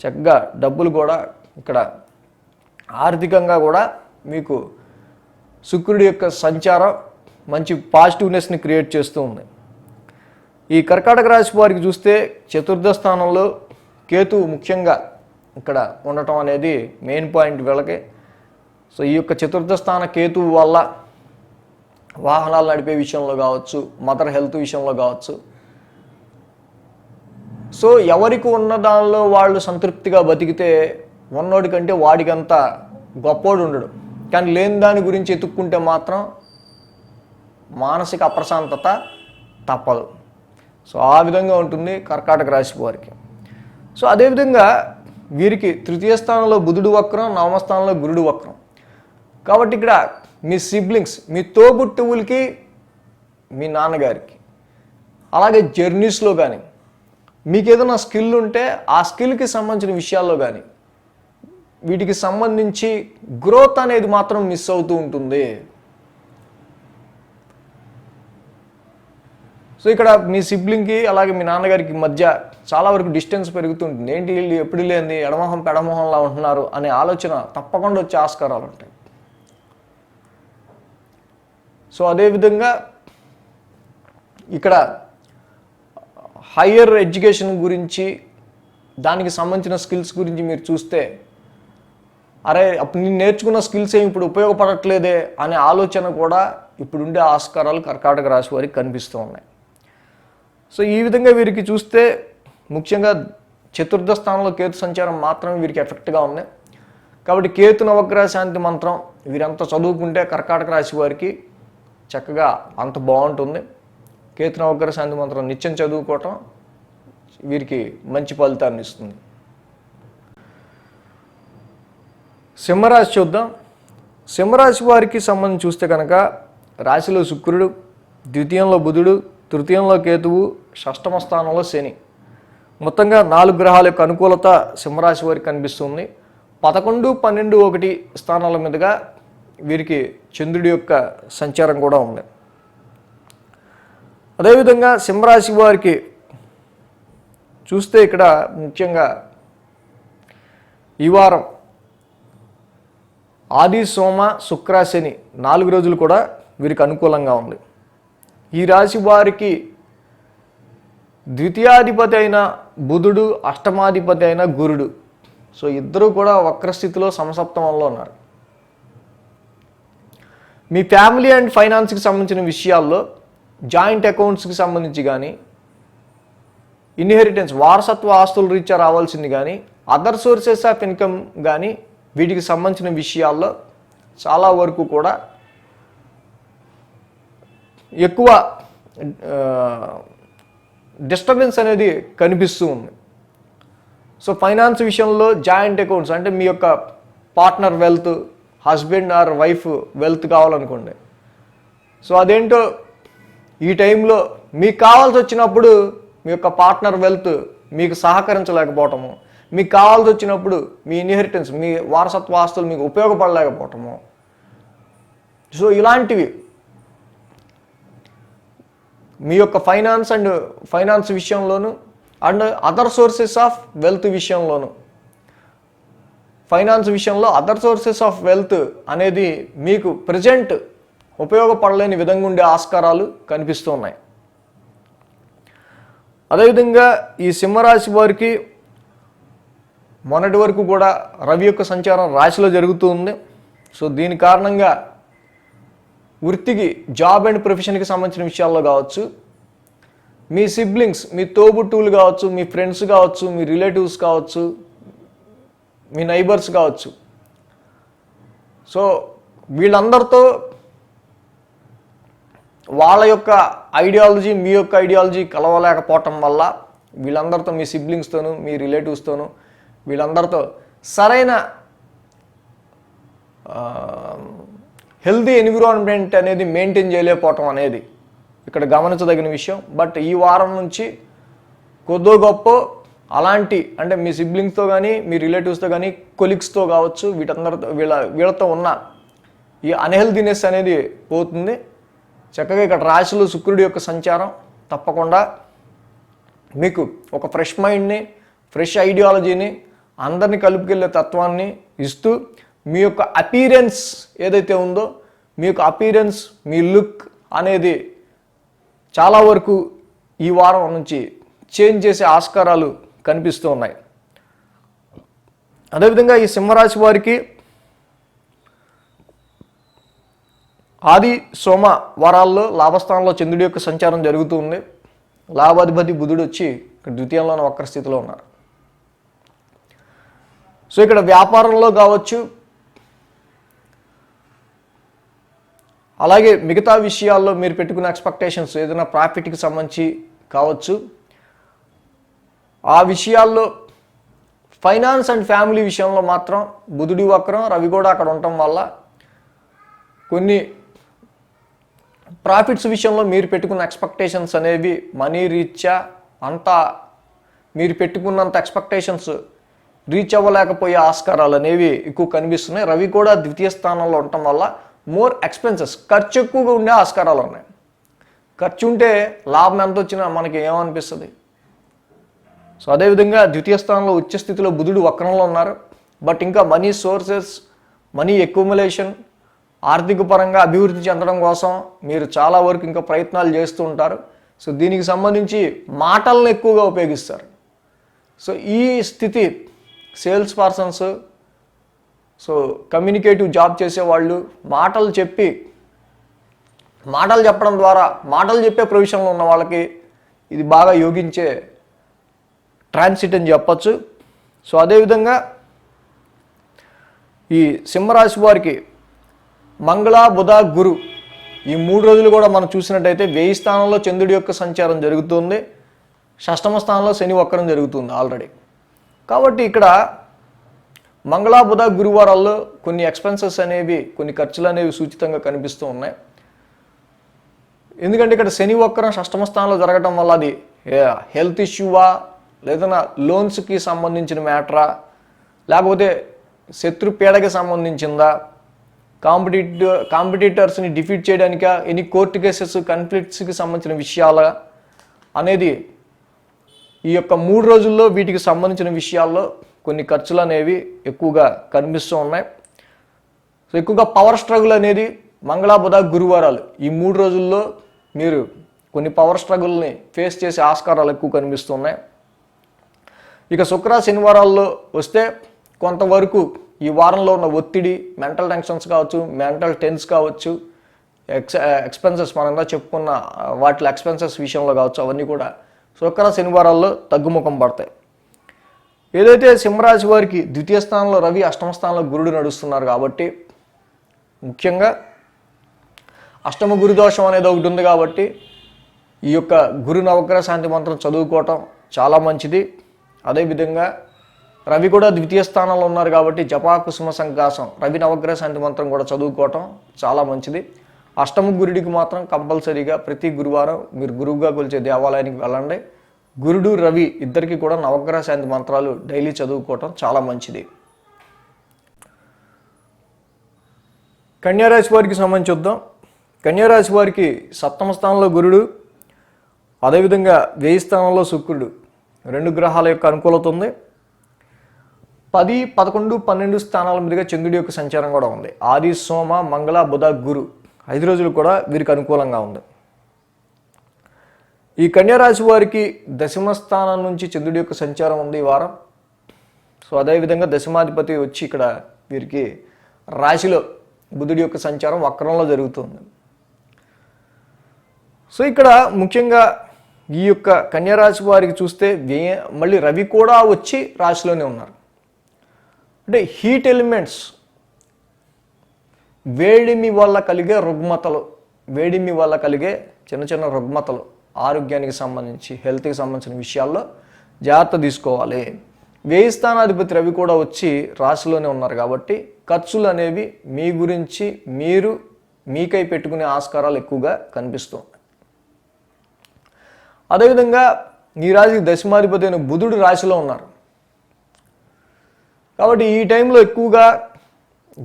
చక్కగా డబ్బులు కూడా ఇక్కడ ఆర్థికంగా కూడా మీకు శుక్రుడి యొక్క సంచారం మంచి పాజిటివ్నెస్ని క్రియేట్ చేస్తూ ఉంది. ఈ కర్కాటక రాశి వారికి చూస్తే చతుర్థ స్థానంలో కేతువు ముఖ్యంగా ఇక్కడ ఉండటం అనేది మెయిన్ పాయింట్ వీళ్ళకి. సో ఈ యొక్క చతుర్థ స్థాన కేతువు వల్ల వాహనాలు నడిపే విషయంలో కావచ్చు, మదర్ హెల్త్ విషయంలో కావచ్చు, సో ఎవరికి ఉన్న దానిలో వాళ్ళు సంతృప్తిగా బతికితే ఉన్నోడి కంటే వాడికంతా గొప్పోడు ఉండడు. కానీ లేని దాని గురించి ఎత్తుక్కుంటే మాత్రం మానసిక అప్రశాంతత తప్పదు. సో ఆ విధంగా ఉంటుంది కర్కాటక రాశి వారికి. సో అదేవిధంగా వీరికి తృతీయ స్థానంలో బుధుడు వక్రం, నవమ స్థానంలో గురుడు వక్రం. కాబట్టి ఇక్కడ మీ సిబ్లింగ్స్, మీ తోబుట్టువులకి, మీ నాన్నగారికి, అలాగే జర్నీస్లో కానీ మీకు ఏదైనా స్కిల్ ఉంటే ఆ స్కిల్కి సంబంధించిన విషయాల్లో కానీ వీటికి సంబంధించి గ్రోత్ అనేది మాత్రం మిస్ అవుతూ ఉంటుంది. సో ఇక్కడ మీ సిబ్లింగ్కి అలాగే మీ నాన్నగారికి మధ్య చాలా వరకు డిస్టెన్స్ పెరుగుతుంటుంది. ఏంటి వీళ్ళు ఎప్పుడు లేని ఎడమొహం పెడమొహంలా ఉంటున్నారు అనే ఆలోచన తప్పకుండా వచ్చే ఆస్కారాలు ఉంటాయి. సో అదేవిధంగా ఇక్కడ హయ్యర్ ఎడ్యుకేషన్ గురించి, దానికి సంబంధించిన స్కిల్స్ గురించి మీరు చూస్తే, అరే అప్పుడు నేను నేర్చుకున్న స్కిల్స్ ఏమి ఇప్పుడు ఉపయోగపడట్లేదే అనే ఆలోచన కూడా ఇప్పుడుండే ఆస్కారాలు కర్కాటక రాశి వారికి కనిపిస్తూ ఉన్నాయి. సో ఈ విధంగా వీరికి చూస్తే ముఖ్యంగా చతుర్థ స్థానంలో కేతు సంచారం మాత్రమే వీరికి ఎఫెక్ట్గా ఉంది. కాబట్టి కేతు నవగ్రహ శాంతి మంత్రం వీరంతా చదువుకుంటే కర్కాటక రాశి వారికి చక్కగా అంత బాగుంటుంది. కేతు నవగ్రహ శాంతి మంత్రం నిత్యం చదువుకోవటం వీరికి మంచి ఫలితాన్ని ఇస్తుంది. సింహరాశి చూద్దాం. సింహరాశి వారికి సంబంధించి చూస్తే కనుక రాశిలో శుక్రుడు, ద్వితీయంలో బుధుడు, తృతీయంలో కేతువు, షష్టమ స్థానంలో శని. మొత్తంగా 4 గ్రహాల యొక్క అనుకూలత సింహరాశి వారికి కనిపిస్తుంది. 11, 12, 1 స్థానాల మీదుగా వీరికి చంద్రుడి యొక్క సంచారం కూడా ఉంది. అదేవిధంగా సింహరాశి వారికి చూస్తే ఇక్కడ ముఖ్యంగా ఈ వారం ఆది, సోమ, శుక్ర, శని 4 రోజులు కూడా వీరికి అనుకూలంగా ఉంది. ఈ రాశి వారికి ద్వితీయాధిపతి అయిన బుధుడు, అష్టమాధిపతి అయిన గురుడు, సో ఇద్దరూ కూడా వక్రస్థితిలో సమసప్తమంలో ఉన్నారు. మీ ఫ్యామిలీ అండ్ ఫైనాన్స్కి సంబంధించిన విషయాల్లో జాయింట్ అకౌంట్స్కి సంబంధించి కానీ, ఇన్హెరిటెన్స్ వారసత్వ ఆస్తుల రీత్యా రావాల్సింది కానీ, అదర్ సోర్సెస్ ఆఫ్ ఇన్కమ్ కానీ వీటికి సంబంధించిన విషయాల్లో చాలా వరకు కూడా ఎక్కువ డిస్టర్బెన్స్ అనేది కనిపిస్తూ ఉంది. సో ఫైనాన్స్ విషయంలో జాయింట్ అకౌంట్స్ అంటే మీ యొక్క partner wealth, husband or wife wealth కావాలనుకోండి. సో అదేంటో ఈ టైంలో మీకు కావాల్సి వచ్చినప్పుడు మీ యొక్క పార్ట్నర్ వెల్త్ మీకు సహకరించలేకపోవటము, మీకు కావాల్సి వచ్చినప్పుడు మీ ఇన్హెరిటెన్స్, మీ వారసత్వ ఆస్తులు మీకు ఉపయోగపడలేకపోవటము, సో ఇలాంటివి మీ యొక్క ఫైనాన్స్ విషయంలోను and other sources of wealth విషయంలోను, ఫైనాన్స్ విషయంలో అదర్ సోర్సెస్ ఆఫ్ వెల్త్ అనేది మీకు ప్రజెంట్ ఉపయోగపడలేని విధంగా ఉండే ఆస్కారాలు కనిపిస్తూ ఉన్నాయి. అదేవిధంగా ఈ సింహరాశి వారికి మొన్నటి వరకు కూడా రవి యొక్క సంచారం రాశిలో జరుగుతూ ఉంది. సో దీని కారణంగా వృత్తికి, జాబ్ అండ్ ప్రొఫెషన్కి సంబంధించిన విషయాల్లో కావచ్చు, మీ సిబ్లింగ్స్, మీ తోబుట్టువులు కావచ్చు, మీ ఫ్రెండ్స్ కావచ్చు, మీ రిలేటివ్స్ కావచ్చు, మీ నైబర్స్ కావచ్చు, సో వీళ్ళందరితో వాళ్ళ యొక్క ఐడియాలజీ, మీ యొక్క ఐడియాలజీ కలవలేకపోవటం వల్ల వీళ్ళందరితో, మీ సిబ్లింగ్స్తోనూ, మీ రిలేటివ్స్తోనూ, వీళ్ళందరితో సరైన హెల్తీ ఎన్విరాన్మెంట్ అనేది మెయింటైన్ చేయలేకపోవటం అనేది ఇక్కడ గమనించదగిన విషయం. బట్ ఈ వారం నుంచి కొద్దో గొప్ప అలాంటి, అంటే మీ సిబ్లింగ్స్తో కానీ, మీ రిలేటివ్స్తో కానీ, కొలీగ్స్తో కావచ్చు, వీళ్ళతో ఉన్న ఈ అన్హెల్దీనెస్ అనేది పోతుంది. చక్కగా ఇక్కడ రాశిలో శుక్రుడి యొక్క సంచారం తప్పకుండా మీకు ఒక ఫ్రెష్ మైండ్ని, ఫ్రెష్ ఐడియాలజీని, అందరినీ కలుపుకెళ్ళే తత్వాన్ని ఇస్తూ, మీ యొక్క అపీరెన్స్ ఏదైతే ఉందో, మీ యొక్క అపీరెన్స్, మీ లుక్ అనేది చాలా వరకు ఈ వారం నుంచి చేంజ్ చేసే ఆస్కారాలు కనిపిస్తూ ఉన్నాయి. అదేవిధంగా ఈ సింహరాశి వారికి ఆది, సోమ వారాల్లో లాభస్థానంలో చంద్రుడి యొక్క సంచారం జరుగుతూ ఉంది. లాభాధిపతి బుధుడు వచ్చి ఇక్కడ ద్వితీయంలోని వక్ర స్థితిలో ఉన్నారు. సో ఇక్కడ వ్యాపారంలో కావచ్చు, అలాగే మిగతా విషయాల్లో మీరు పెట్టుకున్న ఎక్స్పెక్టేషన్స్ ఏదైనా ప్రాఫిట్కి సంబంధించి కావచ్చు, ఆ విషయాల్లో ఫైనాన్స్ అండ్ ఫ్యామిలీ విషయంలో మాత్రం బుధుడి వక్రం, రవి కూడా అక్కడ ఉండటం వల్ల కొన్ని ప్రాఫిట్స్ విషయంలో మీరు పెట్టుకున్న ఎక్స్పెక్టేషన్స్ అనేవి మనీ రీత్యా అంతా మీరు పెట్టుకున్నంత ఎక్స్పెక్టేషన్స్ రీచ్ అవ్వలేకపోయే ఆస్కారాలు అనేవి ఎక్కువ కనిపిస్తున్నాయి. రవి కూడా ద్వితీయ స్థానంలో ఉండటం వల్ల మోర్ ఎక్స్పెన్సెస్, ఖర్చు ఎక్కువగా ఉండే ఆస్కారాలు ఉన్నాయి. ఖర్చు ఉంటే లాభం ఎంత వచ్చినా మనకి ఏమనిపిస్తుంది? సో అదేవిధంగా ద్వితీయ స్థానంలో ఉచ్చ స్థితిలో బుధుడు వక్రంలో ఉన్నారు. బట్ ఇంకా మనీ సోర్సెస్, మనీ అక్యుములేషన్, ఆర్థిక పరంగా అభివృద్ధి చెందడం కోసం మీరు చాలా వరకు ఇంకా ప్రయత్నాలు చేస్తూ ఉంటారు. సో దీనికి సంబంధించి మాటలను ఎక్కువగా ఉపయోగిస్తారు. సో ఈ స్థితి sales persons, so communicative job చేసేవాళ్ళు మాటలు చెప్పడం ద్వారా, మాటలు చెప్పే ప్రొఫెషన్లో ఉన్న వాళ్ళకి ఇది బాగా యోగించే ట్రాన్సిట్ అని చెప్పచ్చు. సో అదేవిధంగా ఈ సింహరాశి వారికి మంగళ, బుధ, గురు ఈ 3 రోజులు కూడా మనం చూసినట్టయితే 1000 స్థానంలో చంద్రుడి యొక్క సంచారం జరుగుతుంది, షష్టమ స్థానంలో శని వక్రం జరుగుతుంది ఆల్రెడీ. కాబట్టి ఇక్కడ మంగళ, బుధ, గురువారాల్లో కొన్ని ఎక్స్పెన్సెస్ అనేవి, కొన్ని ఖర్చులు అనేవి సూచితంగా కనిపిస్తూ ఉన్నాయి. ఎందుకంటే ఇక్కడ శని వక్రం షష్టమ స్థానంలో జరగడం వల్ల అది హెల్త్ ఇష్యూవా, లేదన్నా లోన్స్కి సంబంధించిన మ్యాటరా, లేకపోతే శత్రు పీడకి సంబంధించిందా, కాంపిటీటర్స్ని డిఫీట్ చేయడానికా, ఎనీ కోర్టు కేసెస్, కన్ఫ్లిక్ట్స్కి సంబంధించిన విషయాల అనేది ఈ యొక్క 3 రోజుల్లో వీటికి సంబంధించిన విషయాల్లో కొన్ని ఖర్చులు అనేవి ఎక్కువగా కనిపిస్తూ ఉన్నాయి. సో ఎక్కువగా పవర్ స్ట్రగుల్ అనేది మంగళ, బుధ, గురువారాలు ఈ 3 రోజుల్లో మీరు కొన్ని పవర్ స్ట్రగుల్ని ఫేస్ చేసే ఆస్కారాలు ఎక్కువ కనిపిస్తున్నాయి. ఇక శుక్ర, శనివారాల్లో వస్తే కొంతవరకు ఈ వారంలో ఉన్న ఒత్తిడి, మెంటల్ టెన్షన్స్ కావచ్చు, మెంటల్ టెన్స్ కావచ్చు, ఎక్స్పెన్సెస్ మనంగా చెప్పుకున్న వాటి ఎక్స్పెన్సెస్ విషయంలో కావచ్చు, అవన్నీ కూడా శుక్ర, శనివారాల్లో తగ్గుముఖం పడతాయి. ఏదైతే సింహరాశి వారికి ద్వితీయ స్థానంలో రవి, అష్టమ స్థానంలో గురుడు నడుస్తున్నారు కాబట్టి ముఖ్యంగా అష్టమ గురుదోషం అనేది ఒకటి ఉంది కాబట్టి ఈ యొక్క గురు నవగ్రహ శాంతి మంత్రం చదువుకోవటం చాలా మంచిది. అదేవిధంగా రవి కూడా ద్వితీయ స్థానంలో ఉన్నారు కాబట్టి జపా కుసుమ సంకాసం, రవి నవగ్రహ శాంతి మంత్రం కూడా చదువుకోవటం చాలా మంచిది. అష్టమ గురుడికి మాత్రం కంపల్సరీగా ప్రతి గురువారం మీరు గురువుగా కొలిచే దేవాలయానికి వెళ్ళండి. గురుడు, రవి ఇద్దరికి కూడా నవగ్రహ శాంతి మంత్రాలు డైలీ చదువుకోవటం చాలా మంచిది. కన్యారాశి వారికి సంబంధించి చూద్దాం. కన్యారాశి వారికి సప్తమ స్థానంలో గురుడు, అదేవిధంగా 1000 స్థానంలో శుక్రుడు, 2 గ్రహాల యొక్క అనుకూలత ఉంది. 10, 11, 12 స్థానాల మీదుగా చంద్రుడి యొక్క సంచారం కూడా ఉంది. ఆది, సోమ, మంగళ, బుధ, గురు 5 రోజులు కూడా వీరికి అనుకూలంగా ఉంది. ఈ కన్యారాశి వారికి దశమ స్థానం నుంచి చంద్రుడి యొక్క సంచారం ఉంది ఈ వారం. సో అదేవిధంగా దశమాధిపతి వచ్చి ఇక్కడ వీరికి రాశిలో బుధుడి యొక్క సంచారం వక్రంలో జరుగుతుంది. సో ఇక్కడ ముఖ్యంగా ఈ యొక్క కన్యారాశి వారికి చూస్తే మళ్ళీ రవి కూడా వచ్చి రాశిలోనే ఉన్నారు. అంటే హీట్ ఎలిమెంట్స్, వేడిమి వల్ల కలిగే రుగ్మతలు, వేడిమి వల్ల కలిగే చిన్న చిన్న రుగ్మతలు, ఆరోగ్యానికి సంబంధించి హెల్త్కి సంబంధించిన విషయాల్లో జాగ్రత్త తీసుకోవాలి. వ్యయ స్థానాధిపతి రవి కూడా వచ్చి రాశిలోనే ఉన్నారు కాబట్టి ఖర్చులు అనేవి మీ గురించి మీరు మీకై పెట్టుకునే ఆస్కారాలు ఎక్కువగా కనిపిస్తుంది. అదేవిధంగా ఈ రాశికి దశమాధిపతి అయిన బుధుడు రాశిలో ఉన్నారు కాబట్టి ఈ టైంలో ఎక్కువగా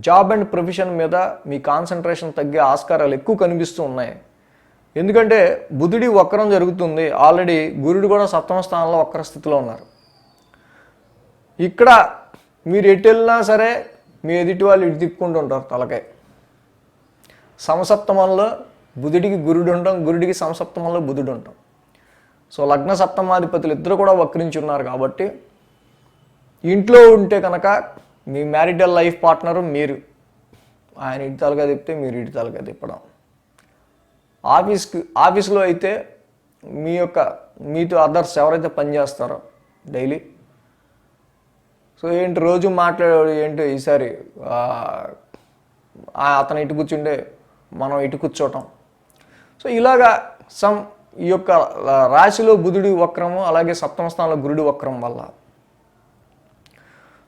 జాబ్ అండ్ ప్రొఫెషన్ మీద మీ కాన్సన్ట్రేషన్ తగ్గే ఆస్కారాలు ఎక్కువ కనిపిస్తూ ఉన్నాయి. ఎందుకంటే బుధుడి వక్రం జరుగుతుంది, ఆల్రెడీ గురుడు కూడా సప్తమ స్థానంలో వక్ర స్థితిలో ఉన్నారు. ఇక్కడ మీరు ఎటు వెళ్ళినా సరే మీ ఎదుటి వాళ్ళు ఇటు తిప్పుకుంటూ ఉంటారు తలకాయ. సమసప్తమంలో బుధుడికి గురుడు ఉంటాం, గురుడికి సమసప్తమంలో బుధుడు ఉంటాం. సో లగ్న సప్తమాధిపతులు ఇద్దరు కూడా వక్రించి ఉన్నారు కాబట్టి ఇంట్లో ఉంటే కనుక మీ మ్యారిటల్ లైఫ్ పార్ట్నరు మీరు, ఆయన ఇటు తలగా తిప్పితే మీరు ఇటు తలగా తిప్పడం. ఆఫీస్లో అయితే మీతో అదర్స్ ఎవరైతే పనిచేస్తారో డైలీ, సో ఏంటి రోజు మాట్లాడే ఏంటి ఈసారి అతను ఇటు కూర్చుంటే మనం ఇటు కూర్చోవటం. సో ఇలాగా ఈ యొక్క రాశిలో బుధుడి వక్రము అలాగే సప్తమ స్థానంలో గురుడి వక్రం వల్ల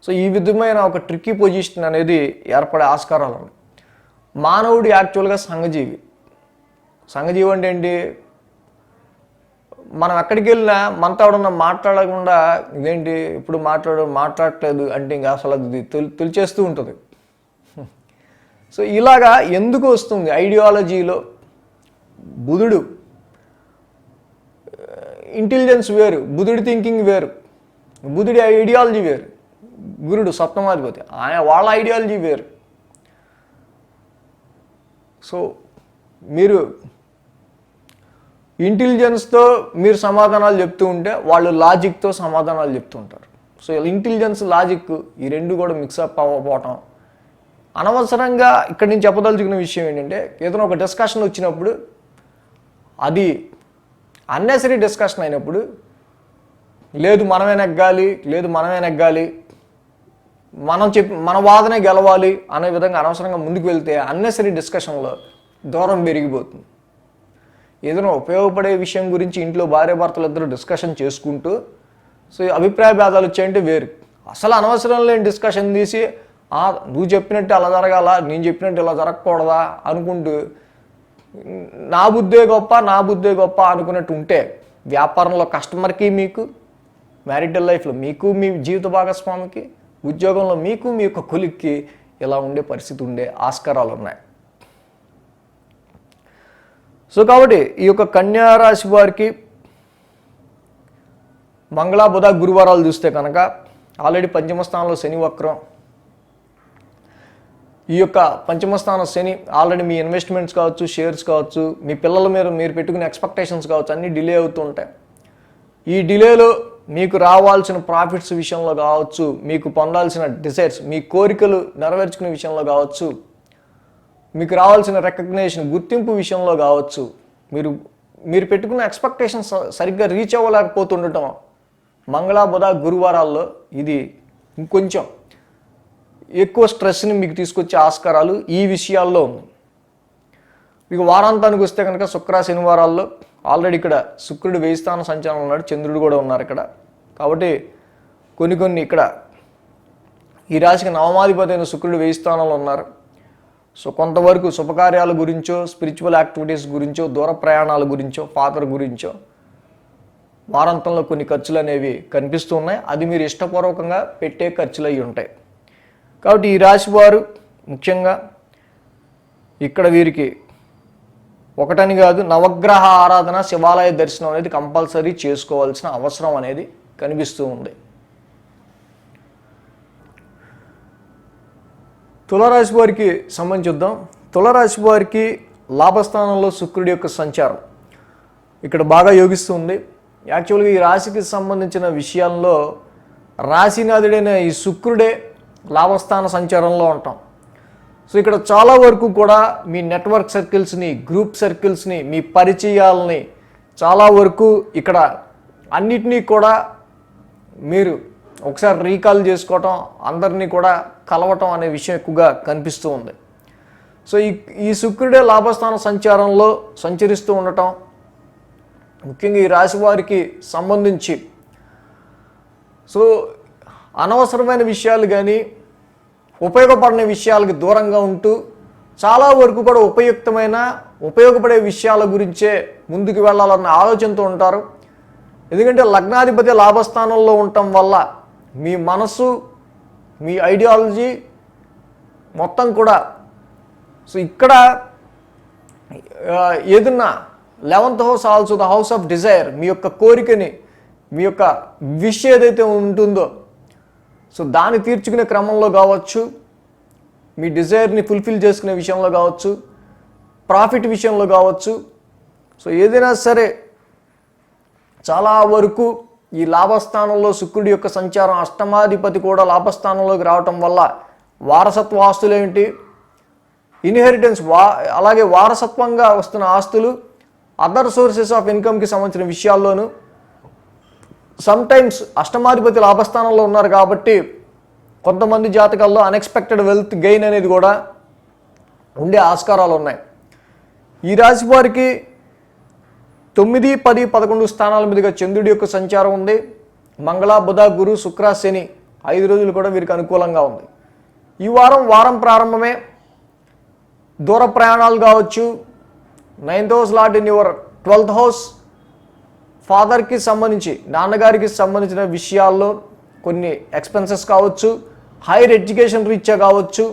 సో ఈ విధమైన ఒక ట్రిక్కీ పొజిషన్ అనేది ఏర్పడే ఆస్కారాలు ఉన్నాయి. మానవుడు యాక్చువల్గా సంఘజీవి అంటే ఏంటి, మనం ఎక్కడికి వెళ్ళినా మనతో ఎవడన్నా మాట్లాడకుండా ఇదేంటి ఇప్పుడు మాట్లాడట్లేదు అంటే ఇంకా అసలు అది తొలిచేస్తూ ఉంటుంది. సో ఇలాగా ఎందుకు వస్తుంది, ఐడియాలజీలో బుధుడు ఇంటెలిజెన్స్ వేరు, బుధుడి థింకింగ్ వేరు, బుధుడి ఐడియాలజీ వేరు, గురుడు సప్తమాధిపతి వాళ్ళ ఐడియాలజీ వేరు. సో మీరు ఇంటెలిజెన్స్తో మీరు సమాధానాలు చెప్తూ ఉంటే వాళ్ళు లాజిక్తో సమాధానాలు చెప్తూ ఉంటారు. సో ఇంటెలిజెన్స్ లాజిక్ ఈ రెండు కూడా మిక్సప్ అవ్వకపోవటం అనవసరంగా. ఇక్కడ నేను చెప్పదలుచుకున్న విషయం ఏంటంటే, ఏదైనా ఒక డిస్కషన్ వచ్చినప్పుడు అది అన్నెసరీ డిస్కషన్ అయినప్పుడు లేదు మనమే నెగ్గాలి మన వాదనే గెలవాలి అనే విధంగా అనవసరంగా ముందుకు వెళ్తే అన్నెసరీ డిస్కషన్లో దూరం పెరిగిపోతుంది. ఏదైనా ఉపయోగపడే విషయం గురించి ఇంట్లో భార్యాభర్తలు ఇద్దరు డిస్కషన్ చేసుకుంటూ సో అభిప్రాయ భేదాలు వచ్చాయంటే వేరు. అసలు అనవసరం లేని డిస్కషన్ తీసి నువ్వు చెప్పినట్టు అలా జరగాల, నేను చెప్పినట్టు ఇలా జరగకూడదా అనుకుంటూ నా బుద్ధే గొప్ప అనుకున్నట్టు ఉంటే వ్యాపారంలో కస్టమర్కి మీకు, మ్యారిటల్ లైఫ్లో మీకు మీ జీవిత భాగస్వామికి, ఉద్యోగంలో మీకు మీ యొక్క కొలిక్కి ఇలా ఉండే పరిస్థితి ఉండే ఆస్కారాలు ఉన్నాయి. సో కాబట్టి ఈ యొక్క కన్యా రాశి వారికి మంగళ బుధ గురువారాలు చూస్తే కనుక ఆల్రెడీ పంచమ స్థానంలో శని వక్రం. ఈ యొక్క పంచమ స్థానం శని ఆల్రెడీ మీ ఇన్వెస్ట్మెంట్స్ కావచ్చు, షేర్స్ కావచ్చు, మీ పిల్లల మీద మీరు పెట్టుకునే ఎక్స్పెక్టేషన్స్ కావచ్చు, అన్నీ డిలే అవుతూ ఉంటాయి. ఈ డిలేలో మీకు రావాల్సిన ప్రాఫిట్స్ విషయంలో కావచ్చు, మీకు పొందాల్సిన డిజైర్స్, మీ కోరికలు నెరవేర్చుకునే విషయంలో కావచ్చు, మీకు రావాల్సిన రికగ్నేషన్ గుర్తింపు విషయంలో కావచ్చు, మీరు పెట్టుకున్న ఎక్స్పెక్టేషన్స్ సరిగ్గా రీచ్ అవ్వలేకపోతుండటం మంగళ బుధ గురువారాల్లో ఇది ఇంకొంచెం ఎక్కువ స్ట్రెస్ని మీకు తీసుకొచ్చే ఆస్కారాలు ఈ విషయాల్లో ఉంది. మీకు వారాంతానికి వస్తే కనుక శుక్ర శనివారాల్లో ఆల్రెడీ ఇక్కడ శుక్రుడు వ్యయ స్థాన సంచారం ఉన్నాడు, చంద్రుడు కూడా ఉన్నారు ఇక్కడ. కాబట్టి కొన్ని ఇక్కడ ఈ రాశికి నవమాధిపతి అయిన శుక్రుడు వ్యయ స్థానంలో ఉన్నారు. సో కొంతవరకు శుభకార్యాల గురించో, స్పిరిచువల్ యాక్టివిటీస్ గురించో, దూర ప్రయాణాల గురించో, ఫాదర్ గురించో వారాంతంలో కొన్ని ఖర్చులు అనేవి కనిపిస్తూ ఉన్నాయి. అది మీరు ఇష్టపూర్వకంగా పెట్టే ఖర్చులు అయి ఉంటాయి. కాబట్టి ఈ రాశి వారు ముఖ్యంగా ఇక్కడ వీరికి ఒకటని కాదు, నవగ్రహ ఆరాధన, శివాలయ దర్శనం అనేది కంపల్సరీ చేసుకోవాల్సిన అవసరం అనేది కనిపిస్తూ ఉంది. తులారాశి వారికి సంబంధించి చూద్దాం. తులారాశి వారికి లాభస్థానంలో శుక్రుడి యొక్క సంచారం ఇక్కడ బాగా యోగిస్తుంది. యాక్చువల్గా ఈ రాశికి సంబంధించిన విషయాల్లో రాశినాథుడైన ఈ శుక్రుడే లాభస్థాన సంచారంలో ఉంటాం. సో ఇక్కడ చాలా వరకు కూడా మీ నెట్వర్క్ సర్కిల్స్ని, గ్రూప్ సర్కిల్స్ని, మీ పరిచయాలని చాలా వరకు ఇక్కడ అన్నిటినీ కూడా మీరు ఒకసారి రీకాల్ చేసుకోవటం, అందరినీ కూడా కలవటం అనే విషయం ఎక్కువగా కనిపిస్తూ ఉంది. సో ఈ శుక్రుడే లాభస్థాన సంచారంలో సంచరిస్తూ ఉండటం ముఖ్యంగా ఈ రాశి వారికి సంబంధించి సో అనవసరమైన విషయాలు కానీ ఉపయోగపడిన విషయాలకు దూరంగా ఉంటూ చాలా వరకు కూడా ఉపయోగపడే విషయాల గురించే ముందుకు వెళ్ళాలన్న ఆలోచనతో ఉంటారు. ఎందుకంటే లగ్నాధిపతి లాభస్థానంలో ఉండటం వల్ల మీ మనసు, మీ ఐడియాలజీ మొత్తం కూడా సో ఇక్కడ ఏదన్నా 11th house also the house of desire, మీ యొక్క కోరికని, మీ యొక్క విష్ ఏదైతే ఉంటుందో సో దాన్ని తీర్చుకునే క్రమంలో కావచ్చు, మీ డిజైర్ని ఫుల్ఫిల్ చేసుకునే విషయంలో కావచ్చు, ప్రాఫిట్ విషయంలో కావచ్చు, సో ఏదైనా సరే చాలా వరకు ఈ లాభస్థానంలో శుక్రుడి యొక్క సంచారం, అష్టమాధిపతి కూడా లాభస్థానంలోకి రావటం వల్ల వారసత్వ ఆస్తులు ఏమిటి, ఇన్హెరిటెన్స్, అలాగే వారసత్వంగా వస్తున్న ఆస్తులు, అదర్ సోర్సెస్ ఆఫ్ ఇన్కమ్కి సంబంధించిన విషయాల్లోనూ సమ్టైమ్స్ అష్టమాధిపతి లాభస్థానంలో ఉన్నారు కాబట్టి కొంతమంది జాతకాల్లో అన్ఎక్స్పెక్టెడ్ వెల్త్ గెయిన్ అనేది కూడా ఉండే ఆస్కారాలు ఉన్నాయి. ఈ రాశి వారికి 9, 10, 11 స్థానాల మీదుగా చంద్రుడి యొక్క సంచారం ఉంది. మంగళ, బుధ, గురు, శుక్ర, శని 5 రోజులు కూడా వీరికి అనుకూలంగా ఉంది. ఈ వారం ప్రారంభమే దూర ప్రయాణాలు కావచ్చు, 9th house lord in your 12th house, ఫాదర్కి సంబంధించి, నాన్నగారికి సంబంధించిన విషయాల్లో కొన్ని ఎక్స్పెన్సెస్ కావచ్చు, హైయర్ ఎడ్యుకేషన్ రీత్యా కావచ్చు,